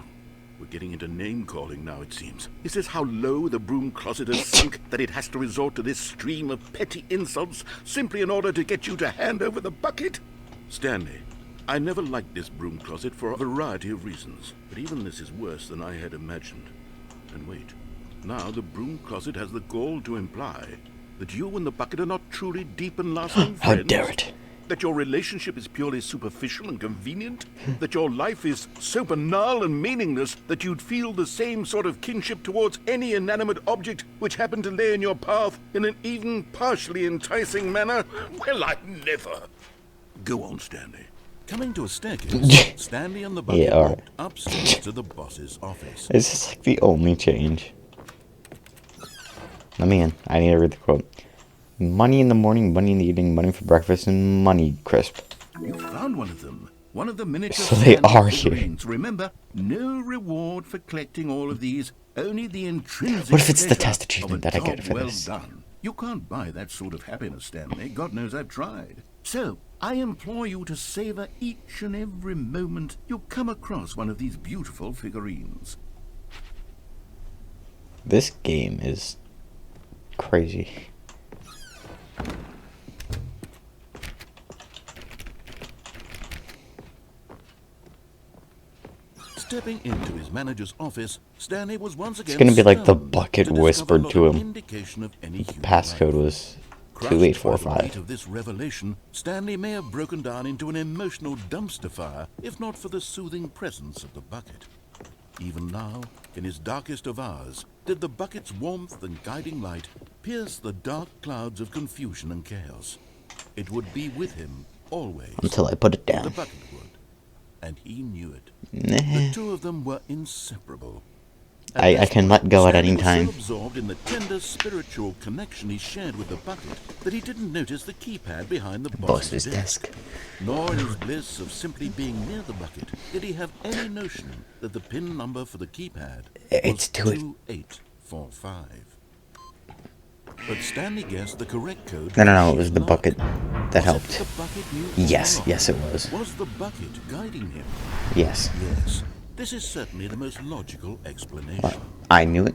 We're getting into name-calling now, it seems. Is this how low the broom closet has sunk, that it has to resort to this stream of petty insults simply in order to get you to hand over the bucket? Stanley, I never liked this broom closet for a variety of reasons, but even this is worse than I had imagined. And wait, now the broom closet has the gall to imply that you and the bucket are not truly deep and lasting friends. How dare it? That your relationship is purely superficial and convenient? That your life is so banal and meaningless that you'd feel the same sort of kinship towards any inanimate object which happened to lay in your path in an even partially enticing manner? Well, I never. Go on, Stanley. Coming to a staircase, Stanley and the bucket walked upstairs to the boss's office. This is like the only change. Let me in. I need to read the quote. Money in the morning, money in the evening, money for breakfast, and money crisp. You found one of them. One of the miniature So they Stanley are here. figurines. Remember, no reward for collecting all of these. Only the intrinsic What if it's the pleasure test of achievement a that I get job for well this? done. You can't buy that sort of happiness, Stanley. God knows I've tried. So, I implore you to savor each and every moment you come across one of these beautiful figurines. This game is crazy. Stepping into his manager's office, Stanley was once again It's gonna be like the stunned bucket to discover whispered not to an him. indication of any human Passcode life. was Crushed by the weight 2845. of this revelation, Stanley may have broken down into an emotional dumpster fire if not for the soothing presence of the bucket. Even now, in his darkest of hours, did the bucket's warmth and guiding light pierce the dark clouds of confusion and chaos. It would be with him always. Until I put it The down. bucket would. And he knew it. Nah. The two of them were inseparable. At I this can point, let go at Stanley any was time. so absorbed in the tender spiritual connection he shared with the bucket that he didn't notice the keypad behind the boss's desk. Nor in his bliss of simply being near the bucket did he have any notion that the pin number for the keypad It's was 2845. But Stanley guessed the correct code. No, it was the bucket that Was it helped. the bucket knew all Yes, along? yes it was. Was the bucket guiding him? Yes. Yes. This is certainly the most logical explanation. Well, I knew it.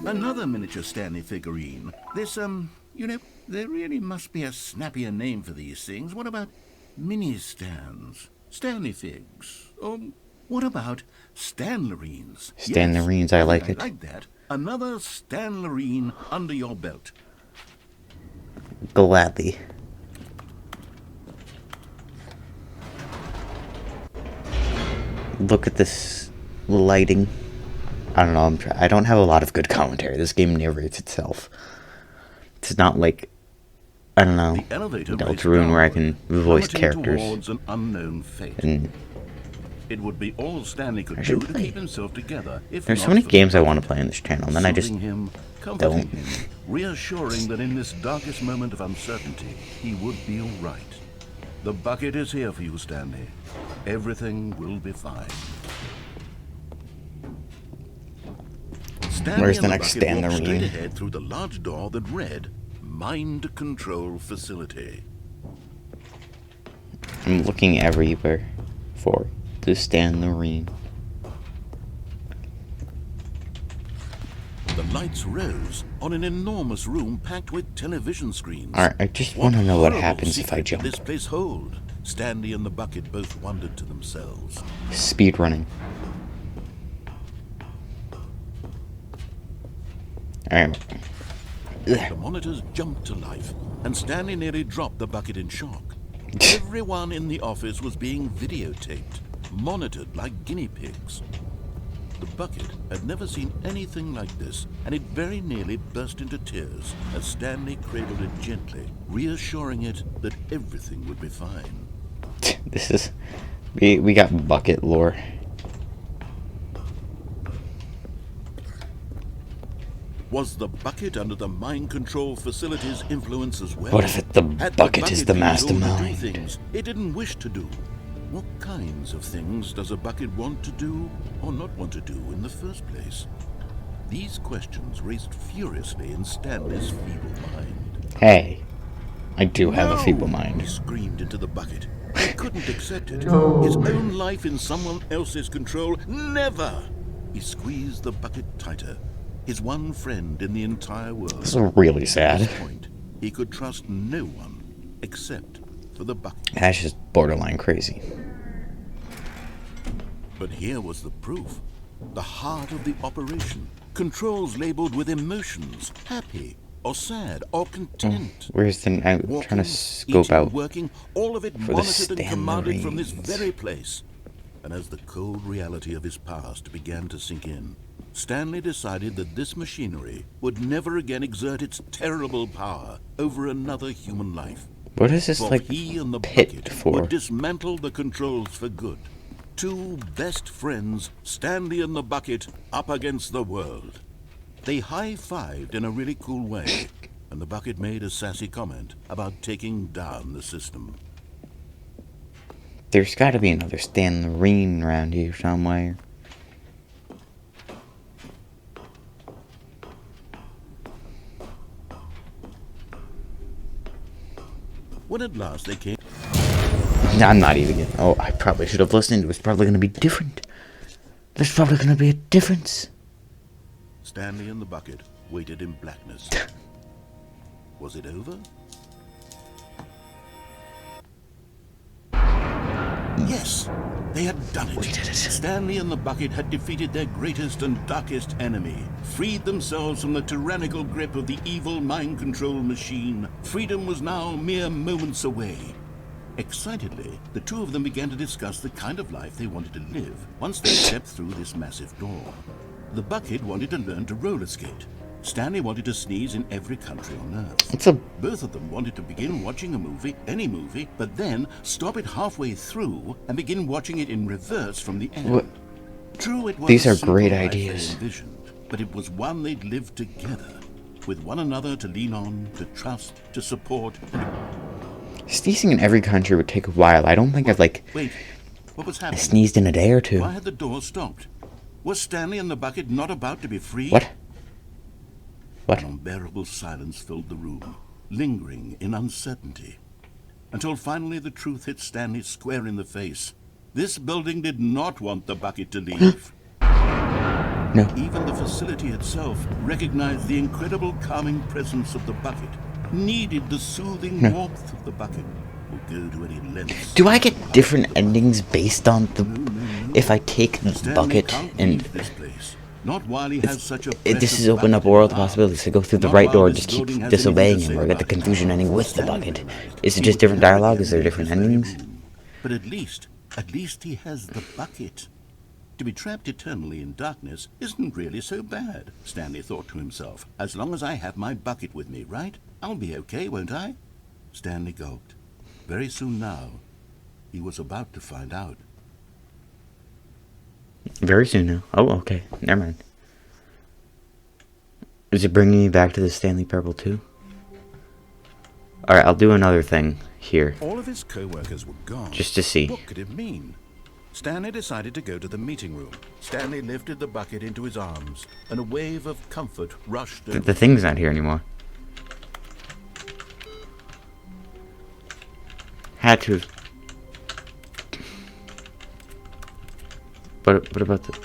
Another miniature Stanley figurine. This, you know, there really must be a snappier name for these things. What about mini-stands? Stanley figs? Or what about Stanlerines? Stanlerines, I like it. I like that. Another Stanlerine under your belt. Gladly. Look at this lighting. I don't know. I don't have a lot of good commentary. This game narrates itself. It's not like, I don't know, The elevator Deltarune where I can voice plummeting characters. towards an unknown fate. And It would be all Stanley could I do should to play. keep himself together. If there's so not many for games the I want to play on this channel, and then I just soothing him, comforting don't. him, reassuring that in this darkest moment of uncertainty, he would be all right. The bucket is here for you, Stanley. Everything will be fine. Stanley Where's and the next bucket walked Stanley? straight ahead through the large door that read, Mind Control Facility. I'm looking everywhere for the Stanley. The lights rose on an enormous room packed with television screens. Alright, I just want to know what horrible happens if I secret did jump. this place hold? Stanley and the bucket both wondered to themselves. Speed running. Alright. The monitors jumped to life, and Stanley nearly dropped the bucket in shock. Everyone in the office was being videotaped, monitored like guinea pigs. The bucket had never seen anything like this, and it very nearly burst into tears as Stanley cradled it gently, reassuring it that everything would be fine. This is... We got bucket lore. Was the bucket under the mind control facility's influence as well? What if the Had bucket is the been told to do mastermind? things it didn't wish to do? What kinds of things does a bucket want to do or not want to do in the first place? These questions raced furiously in Stanley's feeble mind. Hey, I do have a feeble He mind. screamed into the bucket. He couldn't accept it. His own life in someone else's control. Never! He squeezed the bucket tighter. His one friend in the entire world. This is really At sad. this point, he could trust no one except for the bucket. That's just borderline crazy. But here was the proof. The heart of the operation. Controls labeled with emotions. Happy or sad or content. Where's the... I'm trying Walking, to scope eating, out working, all of it for the monitored and commanded from this Stanleys. very place. And as the cold reality of his past began to sink in, Stanley decided that this machinery would never again exert its terrible power over another human life. What is this, For like, he and the pit bucket for? would dismantle the controls for good. Two best friends, Stanley and the bucket, up against the world. They high-fived in a really cool way, and the bucket made a sassy comment about taking down the system. There's gotta be another Stanley around here somewhere. When at last they came... No, I'm not even getting... Oh, I probably should have listened. It was probably gonna be different. There's probably gonna be a difference. Stanley and the bucket waited in blackness. Was it over? Yes, they had done it. We did it. Stanley and the bucket had defeated their greatest and darkest enemy, freed themselves from the tyrannical grip of the evil mind control machine. Freedom was now mere moments away. Excitedly, the two of them began to discuss the kind of life they wanted to live once they stepped through this massive door. The bucket wanted to learn to roller skate. Stanley wanted to sneeze in every country on Earth. It's a... Both of them wanted to begin watching a movie, any movie, but then stop it halfway through and begin watching it in reverse from the end. What? True, it was These a are simple great life they ideas. envisioned, but it was one they'd lived together, with one another to lean on, to trust, to support. Sneezing in every country would take a while. I don't think I've, like, Wait, what was happening? sneezed in a day or two. Why had the door stopped? Was Stanley and the bucket not about to be free? What? What? An unbearable silence filled the room, lingering in uncertainty. Until finally the truth hit Stanley square in the face. This building did not want the bucket to leave. No. Even the facility itself recognized the incredible calming presence of the bucket, needed the soothing warmth of the bucket, would go to any lengths. Do I get different endings based on the... If I take the Stanley bucket can't and... leave this place. Not while he has such a This is open up a world of possibilities. To go through the right door, just keep disobeying him, or get the confusion ending with the bucket. Is it just different dialogue? Is there different endings? But at least he has the bucket. To be trapped eternally in darkness isn't really so bad, Stanley thought to himself. As long as I have my bucket with me, right? I'll be okay, won't I? Stanley gulped. Very soon now, he was about to find out. Very soon now. Oh, okay. Never mind. Is it bringing me back to the Stanley Parable too? Alright, I'll do another thing here. All of his co-workers were gone. Just to see. What could it mean? Stanley decided to go to the meeting room. Stanley lifted the bucket into his arms, and a wave of comfort rushed over. The thing's not here anymore. Had to have... What about the...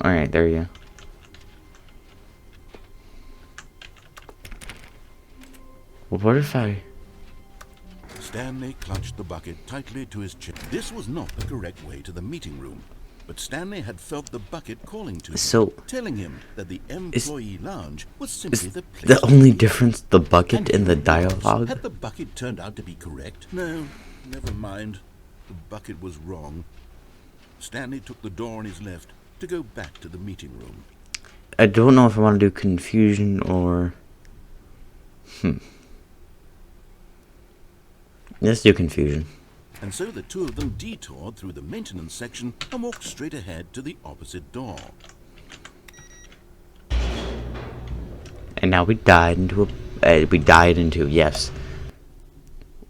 Alright, there you go. Well, what if I... Stanley clutched the bucket tightly to his chest. This was not the correct way to the meeting room, but Stanley had felt the bucket calling to him, So... telling him that the employee lounge was simply Is the place. the only difference the bucket And and the who knows? dialogue? Had the bucket turned out to be correct? No, never mind. The bucket was wrong. Stanley took the door on his left to go back to the meeting room. I don't know if I want to do confusion or... Let's do confusion. And so the two of them detoured through the maintenance section and walked straight ahead to the opposite door. And now we died into a... yes.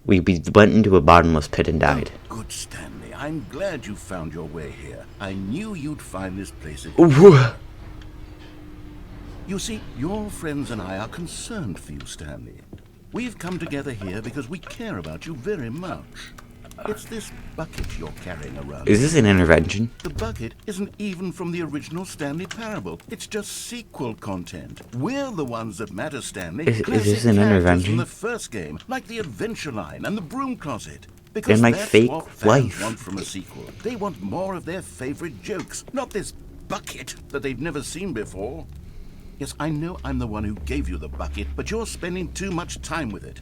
We went into a bottomless pit and died. Oh, good, Stanley. I'm glad you found your way here. I knew you'd find this place a... You see, your friends and I are concerned for you, Stanley. We've come together here because we care about you very much. It's this bucket you're carrying around. Is this an intervention? The bucket isn't even from the original Stanley Parable. It's just sequel content. We're the ones that matter, Stanley. Is this Classic an characters intervention? from the first game, like the Adventure Line and the Broom Closet. Because And my that's fake what fans wife. want from a sequel. They want more of their favorite jokes, not this bucket that they've never seen before. Yes, I know I'm the one who gave you the bucket, but you're spending too much time with it.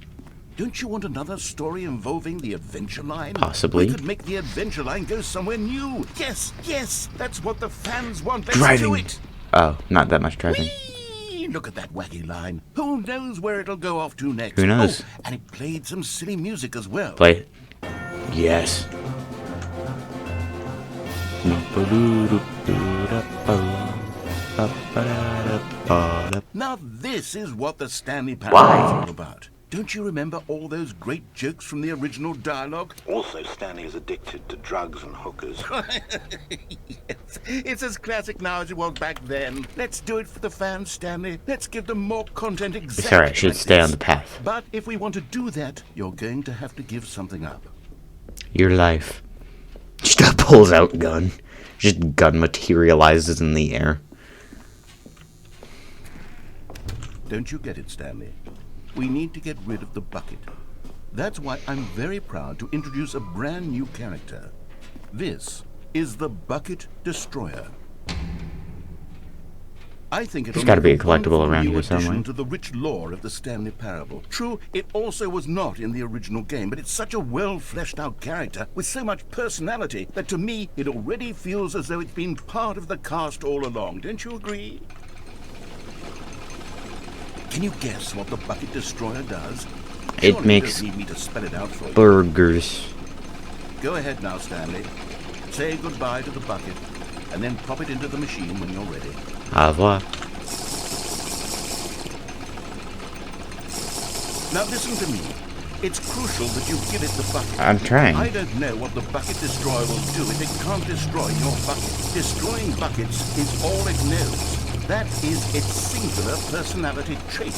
Don't you want another story involving the adventure line? Possibly. We could make the adventure line go somewhere new. Yes, yes, that's what the fans want. Let's Driving. do it. Oh, not that much driving. Whee! Look at that wacky line. Who knows where it'll go off to next? Who knows? Oh, and it played some silly music as well. Play it. Yes. Now this is what the Stanley Parable is all about. Don't you remember all those great jokes from the original dialogue? Also, Stanley is addicted to drugs and hookers. Yes, it's as classic now as it was back then. Let's do it for the fans, Stanley. Let's give them more content exactly. It's alright, should like stay this. on the path. But if we want to do that, you're going to have to give something up. Your life. Just pulls out gun. Just gun materializes in the air. Don't you get it, Stanley? We need to get rid of the bucket. That's why I'm very proud to introduce a brand new character. This is the Bucket Destroyer. I think There's gotta be a collectible around here somewhere. Addition to the rich lore of the Stanley Parable. True, it also was not in the original game, but it's such a well-fleshed-out character with so much personality that to me it already feels as though it's been part of the cast all along. Don't you agree? Can you guess what the Bucket Destroyer does? It Surely makes you don't need me to spell it out for you. burgers. Go ahead now, Stanley. Say goodbye to the bucket, and then pop it into the machine when you're ready. Au revoir. Now listen to me. It's crucial that you give it the bucket. I'm trying. I don't know what the Bucket Destroyer will do if it can't destroy your bucket. Destroying buckets is all it knows. That is its singular personality trait.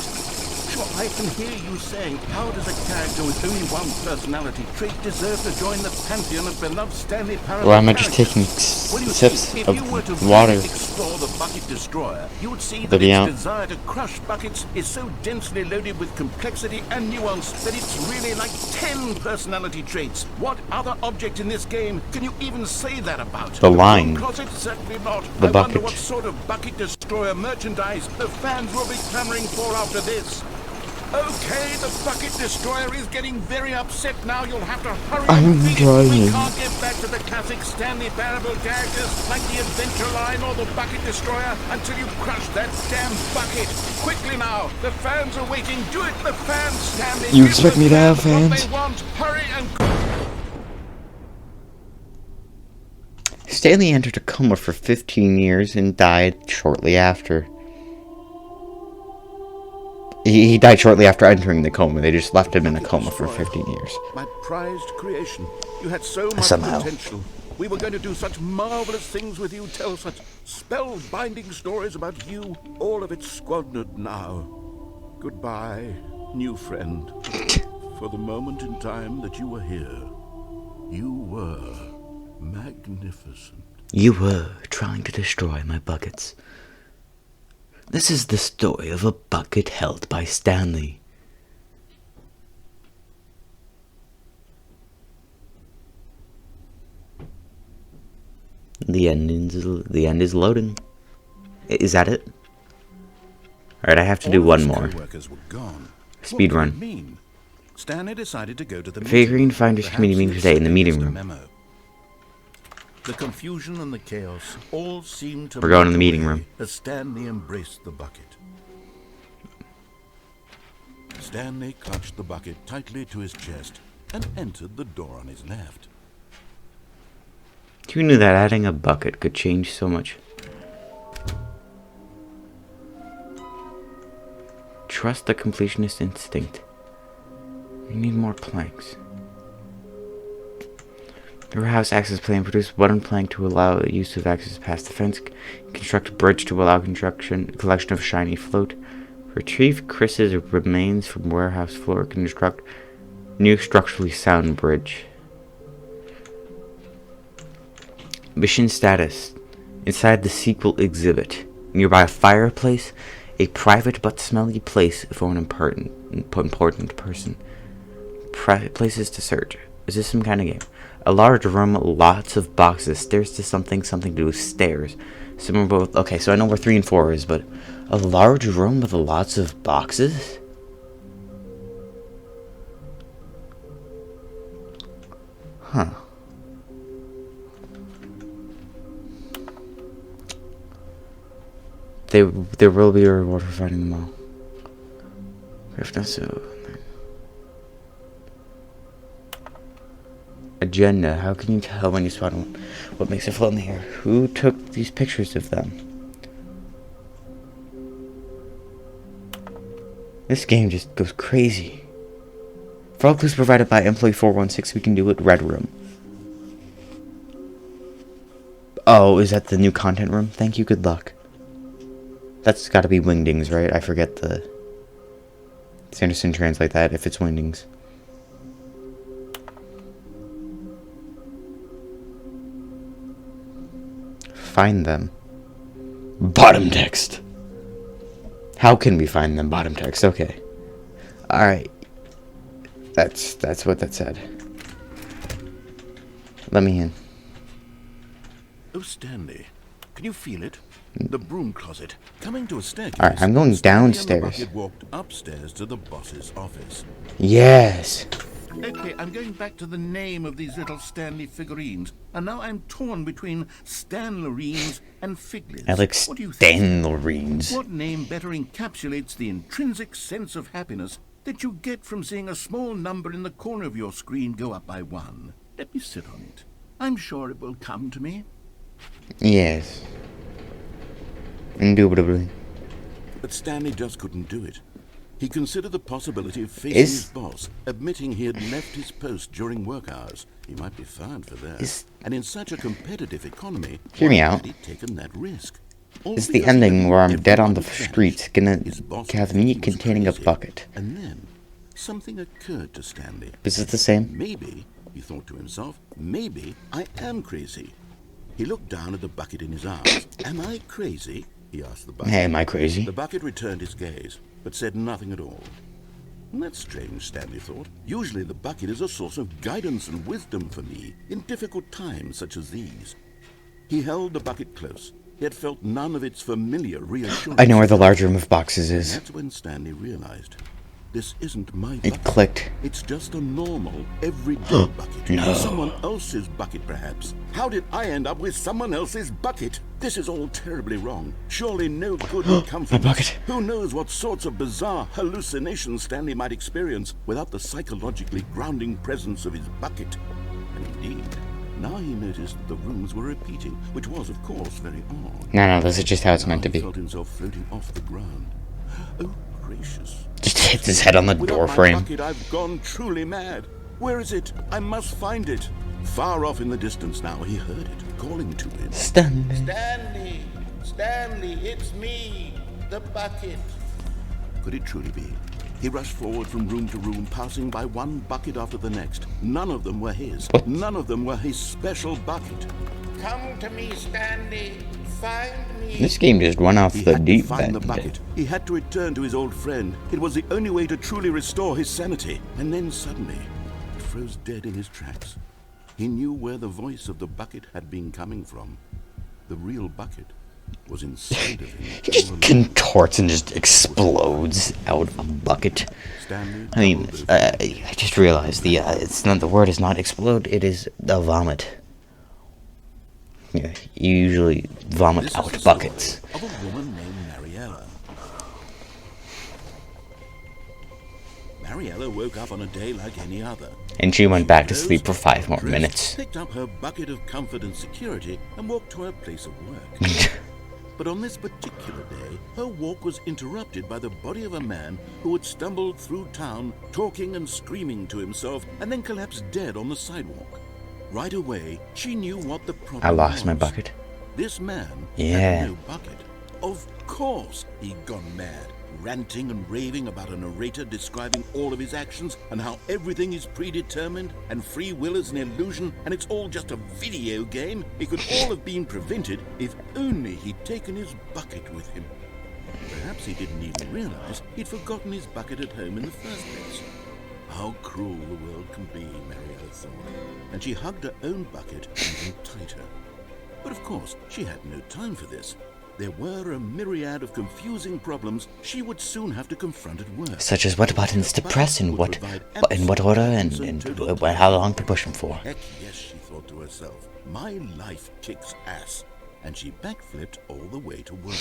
Sure, I can hear you saying, how does a character with only one personality trait deserve to join the pantheon of beloved Stanley Parable? Well, am I just taking Well, you sips see, if you were to of water? really explore the Bucket Destroyer, you would see that Let me its out. desire to crush buckets is so densely loaded with complexity and nuance that it's really like 10 personality traits. What other object in this game can you even say that about? The line. broom closet? Certainly not. The I bucket. wonder what sort of Bucket Destroyer merchandise the fans will be clamoring for after this. Okay, the Bucket Destroyer is getting very upset now. You'll have to hurry I'm and beat it. trying. We can't get back to the classic Stanley Parable characters like the Adventure Line or the Bucket Destroyer until you crush that damn bucket. Quickly now, the fans are waiting. Do it, the fans, Stanley. You Give expect the me to have what fans? they want. Hurry and... Stanley entered a coma for 15 years and died shortly after. He died shortly after entering the coma. They just left him in a coma for 15 years. My prized creation. You had so much Somehow. potential. We were going to do such marvelous things with you, tell such spellbinding stories about you. All of it squandered now. Goodbye, new friend. For the moment in time that you were here, you were magnificent. You were trying to destroy my buckets. This is the story of a bucket held by Stanley. The end is loading. Is that it? Alright, I have to do one more. Speed run. Stanley decided to go to the Figurine Finders Committee meeting today in the meeting room. The confusion and the chaos all seemed to We're going in the melt meeting away room. as Stanley embraced the bucket. Stanley clutched the bucket tightly to his chest and entered the door on his left. Who knew that adding a bucket could change so much? Trust the completionist instinct. We need more planks. The warehouse access plan. Produce wooden plank to allow use of access past the fence. Construct a bridge to allow collection of shiny float. Retrieve Chris's remains from warehouse floor. Construct new structurally sound bridge. Mission status. Inside the sequel exhibit. Nearby a fireplace. A private but smelly place for an important person. Private places to search. Is this some kind of game? A large room, lots of boxes. Stairs to something, something to do with stairs. Similar both. Okay, so I know where 3 and 4 is, but a large room with lots of boxes? Huh. There will be a reward for finding them all. If not so. Agenda. How can you tell when you spot one? What makes it float in the air? Who took these pictures of them? This game just goes crazy. For all clues provided by employee 416, we can do it. Red room. Oh, is that the new content room? Thank you, good luck. That's gotta be Wingdings, right? I forget the... Sanderson translate that if it's Wingdings. Find them. Bottom text. How can we find them? Bottom text. Okay. Alright. That's what that said. Let me in. Oh, Stanley. Can you feel it? The broom closet. Coming to a staircase. Alright, I'm going downstairs. Stanley and the bucket walked upstairs to the boss's office. Yes. Okay, I'm going back to the name of these little Stanley figurines, and now I'm torn between Stanlerines and Figlets. I like What do you think? Stanlerines. What name better encapsulates the intrinsic sense of happiness that you get from seeing a small number in the corner of your screen go up by 1? Let me sit on it. I'm sure it will come to me. Yes. Indubitably. But Stanley just couldn't do it. He considered the possibility of facing Is- his boss, admitting he had left his post during work hours. He might be fired for that. Is- And in such a competitive economy, Hear me why out. had he taken that risk? All Is the because ending where I'm dead on the everyone had streets gonna vanished. His boss have thought me he was containing a crazy. bucket? And then something occurred to Stanley. Is it the same? Maybe, he thought to himself, maybe I am crazy. He looked down at the bucket in his arms. Am I crazy? He asked the bucket. Hey, am I crazy? The bucket returned his gaze, but said nothing at all. That's strange, Stanley thought. Usually the bucket is a source of guidance and wisdom for me in difficult times such as these. He held the bucket close, yet felt none of its familiar reassurance. I know where the large room of boxes And is. that's when Stanley realized, this isn't my It bucket. clicked. It's just a normal, everyday bucket. No. Someone else's bucket, perhaps. How did I end up with someone else's bucket? This is all terribly wrong. Surely no good will come from My this. bucket. Who knows what sorts of bizarre hallucinations Stanley might experience without the psychologically grounding presence of his bucket. And indeed, now he noticed that the rooms were repeating, which was, of course, very odd. No, this is just how it's meant to He be. felt himself floating off the ground. Oh, gracious. Just hits his head on the Without door my frame. bucket, I've gone truly mad. Where is it? I must find it. Far off in the distance now, he heard it, calling to him. Stanley. Stanley! Stanley, it's me! The bucket! Could it truly be? He rushed forward from room to room, passing by one bucket after the next. None of them were his. What? None of them were his special bucket. Come to me, Stanley! Find me! This game just went off He the had to deep find end. the bucket. He had to return to his old friend. It was the only way to truly restore his sanity. And then suddenly, it froze dead in his tracks. He knew where the voice of the bucket had been coming from. The real bucket was inside of him. He just contorts and just explodes out of a bucket. Stanley I mean, doubled over. I just realized it's not, the word is not explode, it is a vomit. Yeah, you usually vomit This is out the buckets. story of a woman named Mariella. Mariella woke up on a day like any other. And she went back to Rose, sleep for 5 more dressed, minutes. Picked up her bucket of comfort and security and walked to her place of work. But on this particular day, her walk was interrupted by the body of a man who had stumbled through town, talking and screaming to himself, and then collapsed dead on the sidewalk. Right away, she knew what the problem was. I lost my bucket. This man Yeah. had no bucket. Of course he'd gone mad, ranting and raving about a narrator describing all of his actions and how everything is predetermined and free will is an illusion and it's all just a video game. It could all have been prevented if only he'd taken his bucket with him. Perhaps he didn't even realize he'd forgotten his bucket at home in the first place. How cruel the world can be, Marietta thought, and she hugged her own bucket even tighter. But of course, she had no time for this. There were a myriad of confusing problems she would soon have to confront at work. Such as what buttons to press and what order and how long to push them for. Heck yes, she thought to herself. My life kicks ass. And she backflipped all the way to work.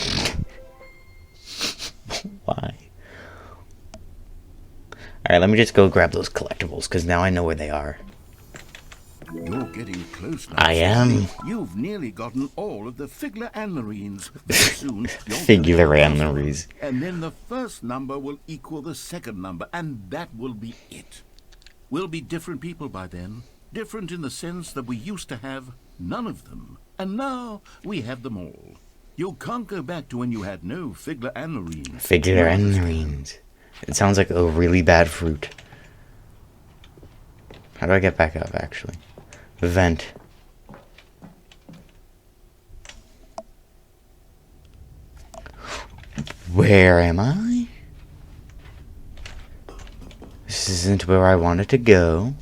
Why? Alright, let me just go grab those collectibles, because now I know where they are. You're getting close now. I am. You've nearly gotten all of the Figler and Marines. Very soon, Figler and Marines. And then the first number will equal the second number, and that will be it. We'll be different people by then. Different in the sense that we used to have none of them. And now we have them all. You can't go back to when you had no Figler and Marines. Figler and Marines. It sounds like a really bad fruit. How do I get back up, actually? Vent. Where am I? This isn't where I wanted to go.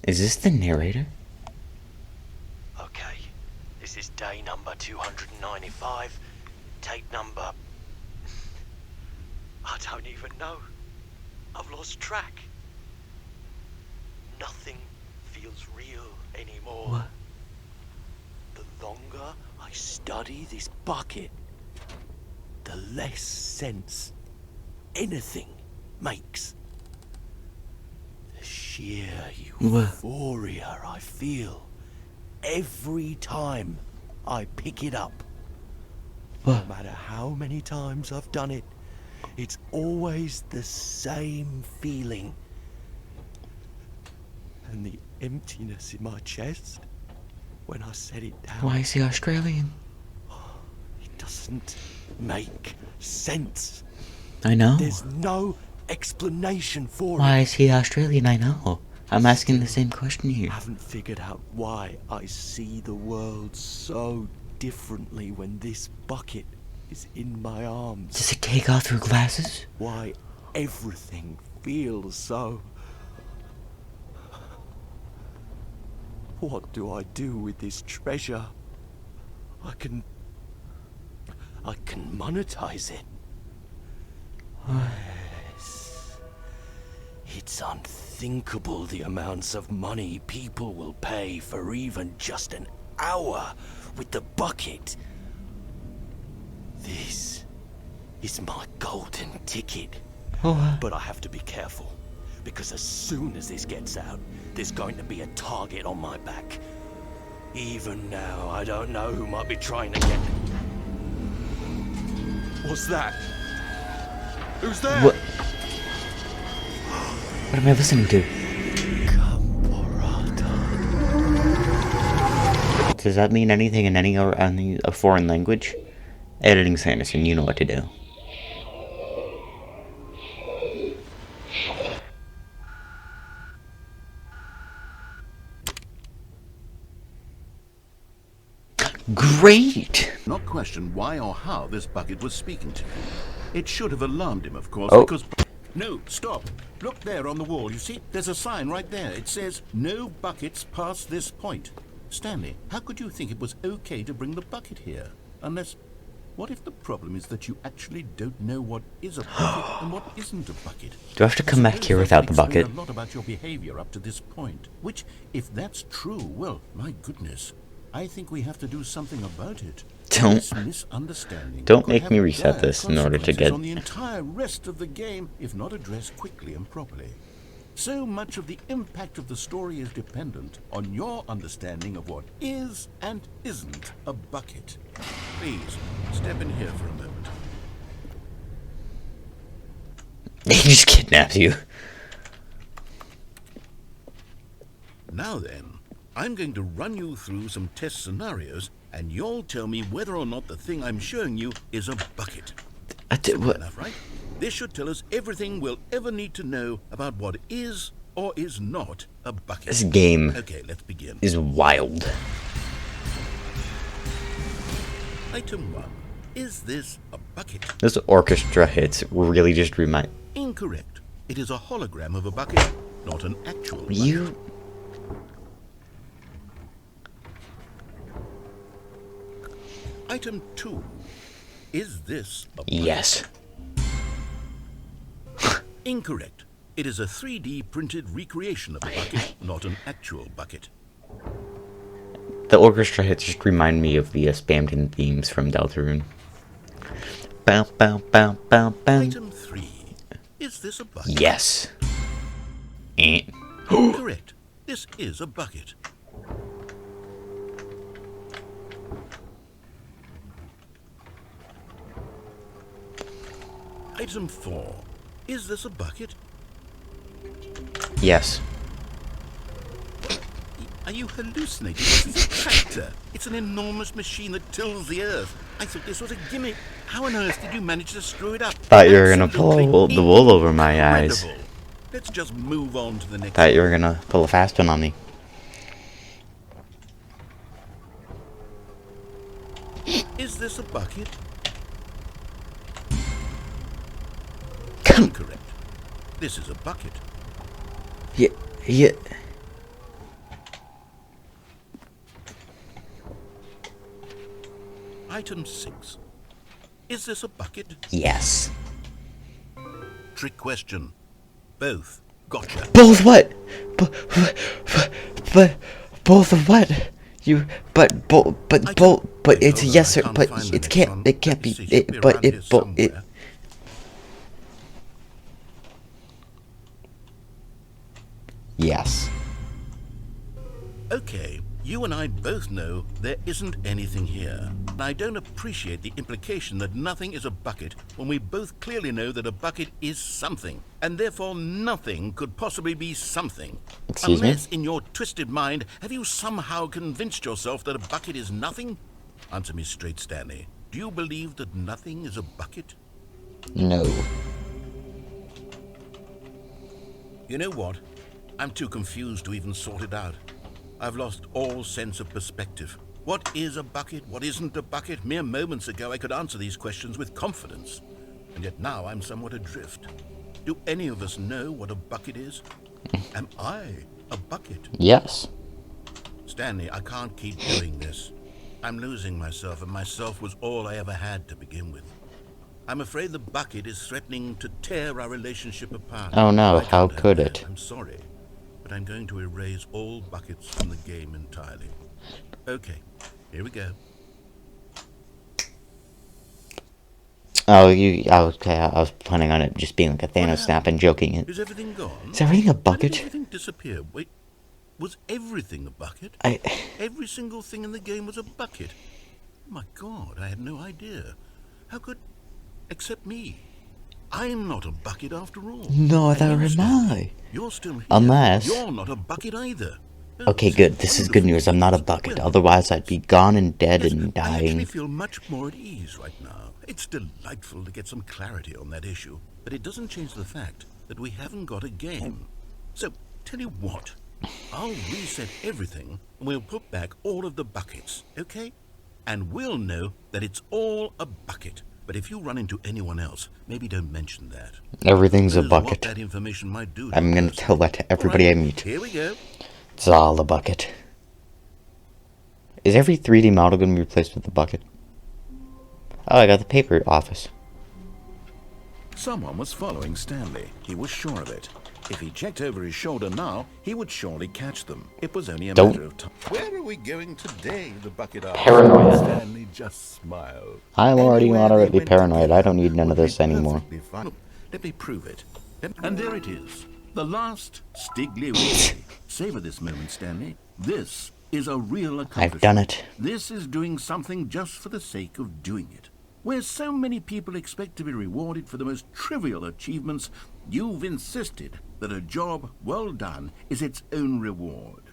Is this the narrator? Okay, this is day number 295. Tape number... I don't even know. I've lost track. Nothing feels real anymore. What? The longer I study this bucket, the less sense anything makes. The sheer euphoria I feel every time I pick it up. No matter how many times I've done it, it's always the same feeling. And the emptiness in my chest when I set it down. Why is he Australian? It doesn't make sense. I know. There's no explanation for Why it. is he Australian? I know. I'm asking the same question here. I haven't figured out why I see the world so differently when this bucket is in my arms. Does it take off your glasses? Why everything feels so... What do I do with this treasure? I can monetize it. Yes. It's unthinkable the amounts of money people will pay for even just an hour with the bucket. This is my golden ticket. But I have to be careful, because as soon as this gets out, there's going to be a target on my back. Even now, I don't know who might be trying to get... What's that? Who's there? What am I listening to? Does that mean anything in any a foreign language? Editing Sanderson, you know what to do. Great! Not question why or how this bucket was speaking to him. It should have alarmed him, of course, because... No, stop. Look there on the wall, you see? There's a sign right there. It says, no buckets past this point. Stanley, how could you think it was okay to bring the bucket here? Unless... What if the problem is that you actually don't know what is a bucket and what isn't a bucket? Do I have to come back here without the bucket? A lot about your behavior up to this point. Which, if that's true, well, my goodness, I think we have to do something about it. This misunderstanding Don't make me reset this in order to get on the entire rest of the game, if not addressed quickly and properly. So much of the impact of the story is dependent on your understanding of what is and isn't a bucket. Please, step in here for a moment. He just kidnaps you. Now then, I'm going to run you through some test scenarios, and you'll tell me whether or not the thing I'm showing you is a bucket. Simple enough, right? This should tell us everything we'll ever need to know about what is or is not a bucket. This game okay, let's begin. is wild. Item 1. Is this a bucket? This orchestra hits really just remind... Incorrect. It is a hologram of a bucket, not an actual bucket. You... Item 2. Is this a bucket? Yes. Incorrect. It is a 3D printed recreation of a bucket, not an actual bucket. The orchestra hits just remind me of the Spamton themes from Deltarune. Bow, bow, bow, bow, bow. Item 3. Is this a bucket? Yes. Eh. Correct. This is a bucket. Item 4. Is this a bucket? Yes. Are you hallucinating? This is a tractor. It's an enormous machine that tills the earth. I thought this was a gimmick. How on earth did you manage to screw it up? Thought you were gonna pull the wool over my eyes. Incredible. Let's just move on to the next. Thought you were gonna pull a fast one on me. Is this a bucket? Come. Incorrect. This is a bucket. Yeah. Yeah. Item 6. Is this a bucket? Yes. Trick question. Both. Gotcha. Both what? But both of what? You but it's a yes or but it can't be it but it but it. Yes. Okay, you and I both know there isn't anything here. I don't appreciate the implication that nothing is a bucket when we both clearly know that a bucket is something, and therefore nothing could possibly be something. Excuse me? Unless in your twisted mind, have you somehow convinced yourself that a bucket is nothing? Answer me straight, Stanley. Do you believe that nothing is a bucket? No. You know what? I'm too confused to even sort it out. I've lost all sense of perspective. What is a bucket? What isn't a bucket? Mere moments ago I could answer these questions with confidence. And yet now I'm somewhat adrift. Do any of us know what a bucket is? Am I a bucket? Yes. Stanley, I can't keep doing this. I'm losing myself, and myself was all I ever had to begin with. I'm afraid the bucket is threatening to tear our relationship apart. Oh no, I how can't could have it? that. I'm sorry, but I'm going to erase all buckets from the game entirely. Okay, here we go. Oh, okay, I was planning on it just being like a Thanos snap and joking it. Is everything gone? Is everything a Why did bucket? everything disappear? Wait, was everything a bucket? Every single thing in the game was a bucket. My God, I had no idea. How could... Except me. I'm not a bucket after all. Neither am I. You're still here. Unless... You're not a bucket either. Okay, good. This is good news. I'm not a bucket. Otherwise, I'd be gone and dead and I actually dying. feel much more at ease right now. It's delightful to get some clarity on that issue, but it doesn't change the fact that we haven't got a game. So, tell you what, I'll reset everything and we'll put back all of the buckets, okay? And we'll know that it's all a bucket. But if you run into anyone else, maybe don't mention that. Everything's a Because what bucket. that information might do to I'm gonna us. tell that to everybody I All right, meet. Here we go. It's all a bucket. Is every 3D model gonna be replaced with a bucket? Oh, I got the paper office. Someone was following Stanley. He was sure of it. If he checked over his shoulder now, he would surely catch them. It was only a matter of time. Where are we going today? The bucket asked. Paranoia. Stanley just smiled. I'm already Anywhere they moderately went paranoid. together I don't need none of would this be anymore. perfectly fine. Look, let me prove it. And there it is. The last Stiggly Wiggly. Savor this moment, Stanley. This is a real accomplishment. I've done it. This is doing something just for the sake of doing it. Where so many people expect to be rewarded for the most trivial achievements, you've insisted that a job well done is its own reward.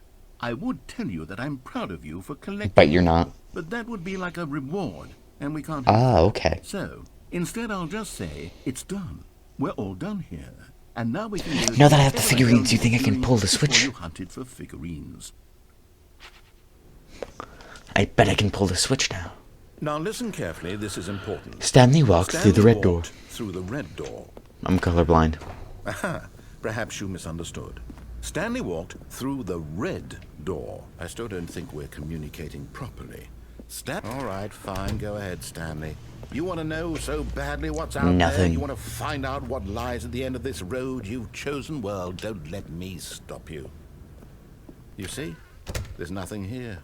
I would tell you that I'm proud of you for collecting. But you're not. But that would be like a reward, and we can't. Ah, okay. So, instead I'll just say, it's done. We're all done here. And now we can go Now that I have the whatever figurines, you else think I can doing pull the before switch? You hunted for figurines. I bet I can pull the switch now. Now listen carefully, this is important. Stanley walks through the red door. Walked through the red door. I'm colorblind. Aha, perhaps you misunderstood. Stanley walked through the red door. I still don't think we're communicating properly. All right, fine, go ahead, Stanley. You want to know so badly what's out there? You want to find out what lies at the end of this road you've chosen? Well, don't let me stop you. You see, there's nothing here.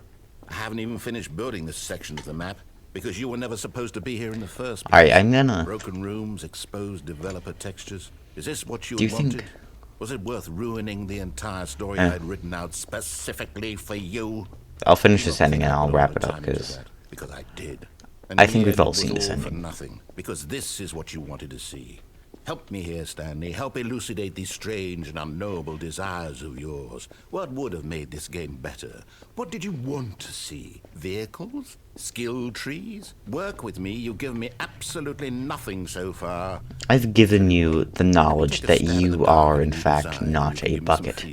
I haven't even finished building this section of the map because you were never supposed to be here in the first place. Alright, I'm gonna... Broken rooms, exposed developer textures. Is this what you Do you wanted? think... Was it worth ruining the entire story I'd written out specifically for you? I'll finish this ending and I'll wrap it up because I did. And I think we've all seen this ending. For nothing, because this is what you wanted to see. Help me here, Stanley. Help elucidate these strange and unknowable desires of yours. What would have made this game better? What did you want to see? Vehicles? Skill trees? Work with me. You've given me absolutely nothing so far. I've given you the knowledge that you are, in fact, not a bucket.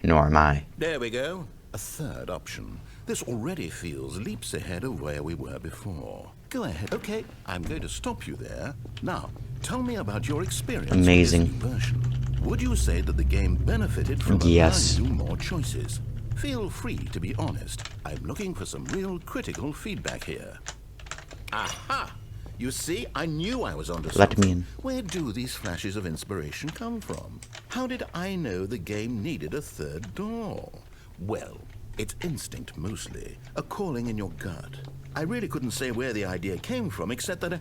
Nor am I. There we go. A third option. This already feels leaps ahead of where we were before. Go ahead. Okay, I'm going to stop you there. Now, tell me about your experience Amazing. with this new version. Would you say that the game benefited from Yes. allowing you more choices? Feel free to be honest. I'm looking for some real critical feedback here. Aha! You see, I knew I was onto something. Let me in. Where do these flashes of inspiration come from? How did I know the game needed a third door? Well, it's instinct mostly, a calling in your gut. I really couldn't say where the idea came from, except that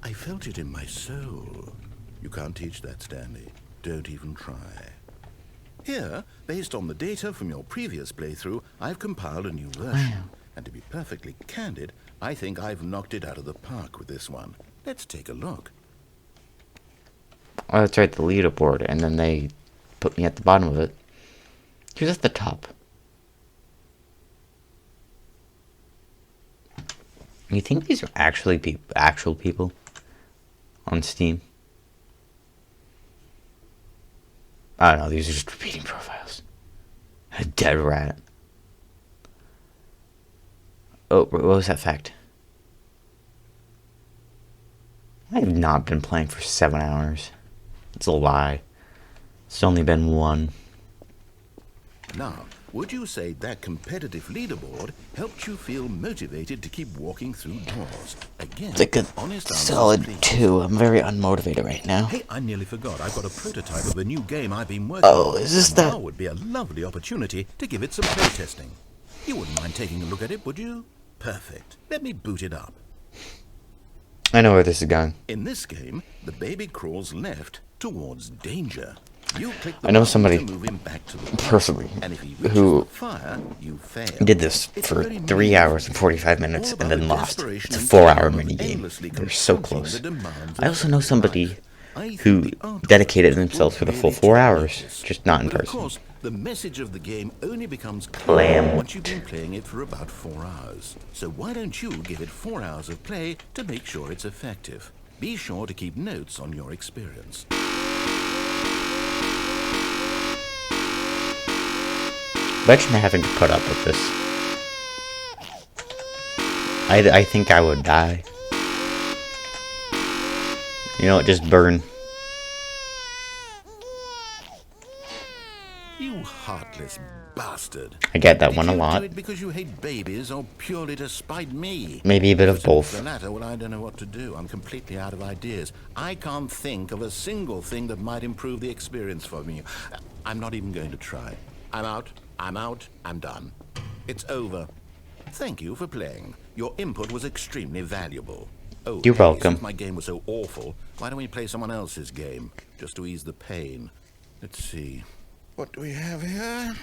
I felt it in my soul. You can't teach that, Stanley. Don't even try. Here, based on the data from your previous playthrough, I've compiled a new version. And to be perfectly candid, I think I've knocked it out of the park with this one. Let's take a look. Oh, that's right, the leaderboard, and then they put me at the bottom of it. Who's at the top? You think these are actually actual people on Steam? I don't know, these are just repeating profiles. A dead rat. Oh, what was that fact? I have not been playing for 7 hours. It's a lie. It's only been 1. Now, would you say that competitive leaderboard helped you feel motivated to keep walking through doors? Again, it's like a solid 2. I'm very unmotivated right now. Hey, I nearly forgot. I've got a prototype of a new game I've been working on. Oh, is this that? Now would be a lovely opportunity to give it some playtesting. You wouldn't mind taking a look at it, would you? Perfect. Let me boot it up. I know where this is going. In this game, the baby crawls left towards danger. You click the I know somebody to move him back to the personally and if he reaches who the fire, you fail. did this for 3 hours and 45 minutes and then lost. It's a 4-hour minigame. They're so close. I also know somebody who dedicated themselves for the full 4 hours, just not in But of person. course, the message of the game only becomes clear Blam. once you've been playing it for about 4 hours. So why don't you give it 4 hours of play to make sure it's effective? Be sure to keep notes on your experience. Imagine having to put up with this. I think I would die. You know what, just burn. You heartless bastard. I get that one a Did you lot. do it because you hate babies or purely to spite me? Maybe a bit of If it's both. the latter, well, I don't know what to do. I'm completely out of ideas. I can't think of a single thing that might improve the experience for me. I'm not even going to try. I'm out. I'm done. It's over. Thank you for playing. Your input was extremely valuable. Oh, You're hey, welcome. Since my game was so awful, why don't we play someone else's game? Just to ease the pain. Let's see. What do we have here?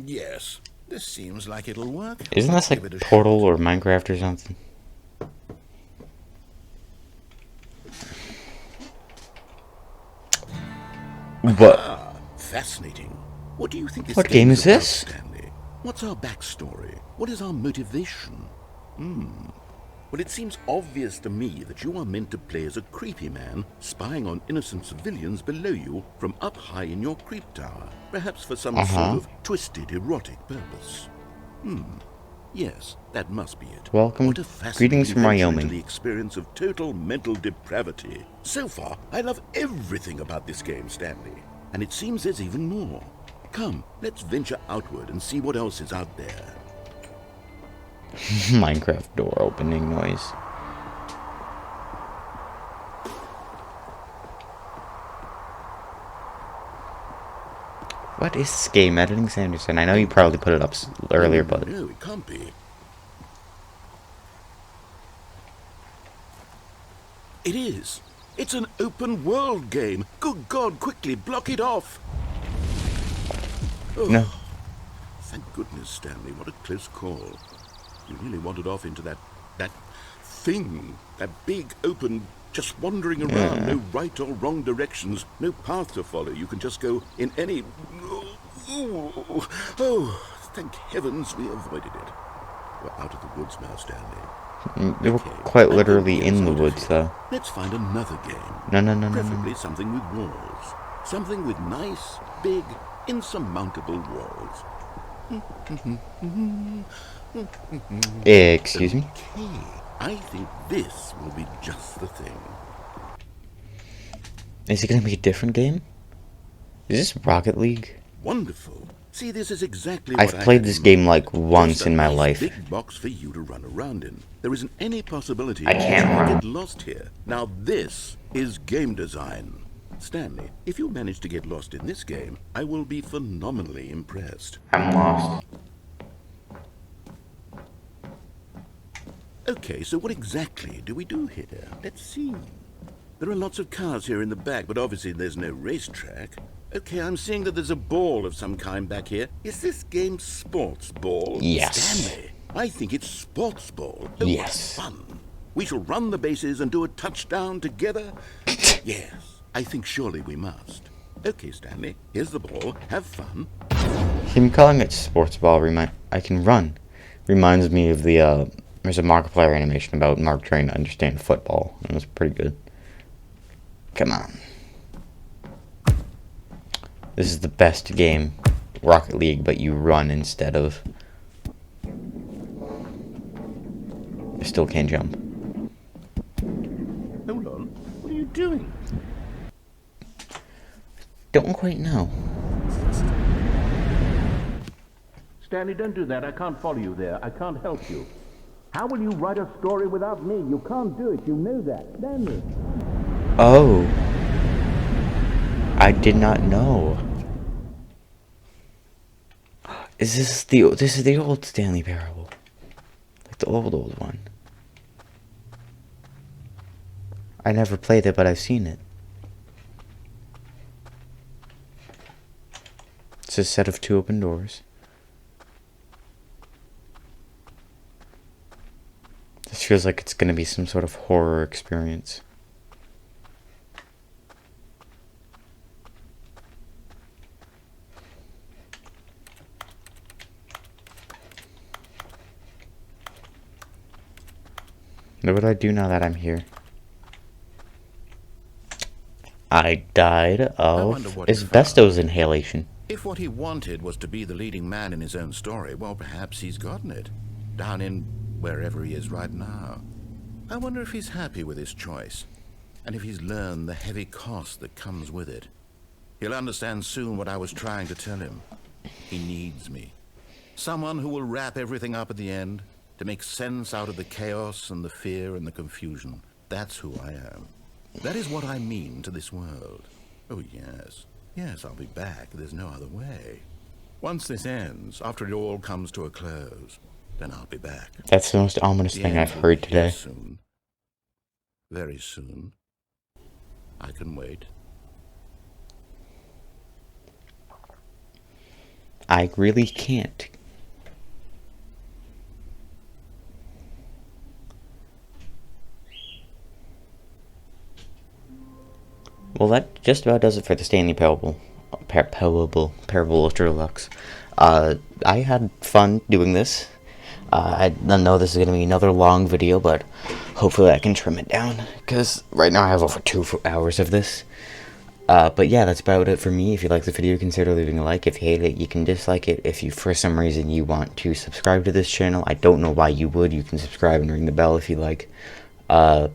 Yes. This seems like it'll work. Isn't this Give it like a Portal shot. or Minecraft or something? What? Ah, fascinating. What do you think this What game is about, this? Stanley? What's our backstory? What is our motivation? Well, it seems obvious to me that you are meant to play as a creepy man spying on innocent civilians below you from up high in your creep tower, perhaps for some sort of twisted erotic purpose. Yes, that must be it. Welcome. What a fascinating Greetings from venture Wyoming. into the experience of total mental depravity. So far, I love everything about this game, Stanley. And it seems there's even more. Come, let's venture outward and see what else is out there. Minecraft door opening noise. What is this game? Editing Sanderson. I know you probably put it up earlier, but... No, it can't be. It is. It's an open world game. Good God, quickly block it off. Oh, No. thank goodness, Stanley. What a close call. You really wandered off into that thing. That big, open, just wandering around. No right or wrong directions. No path to follow. You can just go in any... Oh, thank heavens we avoided it. We're out of the woods now, Stanley. They were quite literally in the woods, though. Let's find another game. No. Preferably something with walls. Something with nice, big, insurmountable walls. Excuse me? Okay, I think this will be just the thing. Is it going to be a different game? Is this Rocket League? Wonderful. See, this is exactly I've what played I this had game in like mind. once Just a in my nice life. Big box for you to run around in. There isn't any possibility I can't you run. get lost here. Now this is game design. Stanley, if you manage to get lost in this game, I will be phenomenally impressed. I'm lost. Okay, so what exactly do we do here? Let's see. There are lots of cars here in the back, but obviously there's no racetrack. Okay, I'm seeing that there's a ball of some kind back here. Is this game sports ball? Yes. Stanley, I think it's sports ball. Oh, Yes. what fun. We shall run the bases and do a touchdown together? Yes, I think surely we must. Okay, Stanley, here's the ball. Have fun. Him calling it sports ball I can run. Reminds me of the there's a Markiplier animation about Mark trying to understand football. It was pretty good. Come on. This is the best game, Rocket League, but you run instead of... I still can't jump. Hold on. What are you doing? Don't quite know. Stanley, don't do that. I can't follow you there. I can't help you. How will you write a story without me? You can't do it. You know that. Stanley. Oh. I did not know. This is the old Stanley Parable. Like the old one. I never played it, but I've seen it. It's a set of 2 open doors. This feels like it's gonna be some sort of horror experience. What would I do now that I'm here? I died of asbestos inhalation. If what he wanted was to be the leading man in his own story, well, perhaps he's gotten it. Down in wherever he is right now. I wonder if he's happy with his choice, and if he's learned the heavy cost that comes with it. He'll understand soon what I was trying to tell him. He needs me. Someone who will wrap everything up at the end, to make sense out of the chaos and the fear and the confusion. That's who I am. That is what I mean to this world. Oh, yes. Yes, I'll be back. There's no other way. Once this ends, after it all comes to a close, then I'll be back. That's the most ominous The thing end I've will heard be here today. Soon. Very soon. I can wait. I really can't. Well, that just about does it for the Stanley Parable Ultra Deluxe. I had fun doing this. I know this is going to be another long video, but hopefully I can trim it down, because right now I have over 2 hours of this. But yeah, that's about it for me. If you like the video, consider leaving a like. If you hate it, you can dislike it. If you, for some reason, you want to subscribe to this channel, I don't know why you would. You can subscribe and ring the bell if you like. But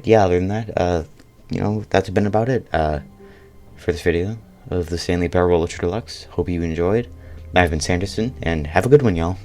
yeah, other than that, you know, that's been about it for this video of the Stanley Parable Ultra Deluxe. Hope you enjoyed. I've been Sanderson, and have a good one, y'all.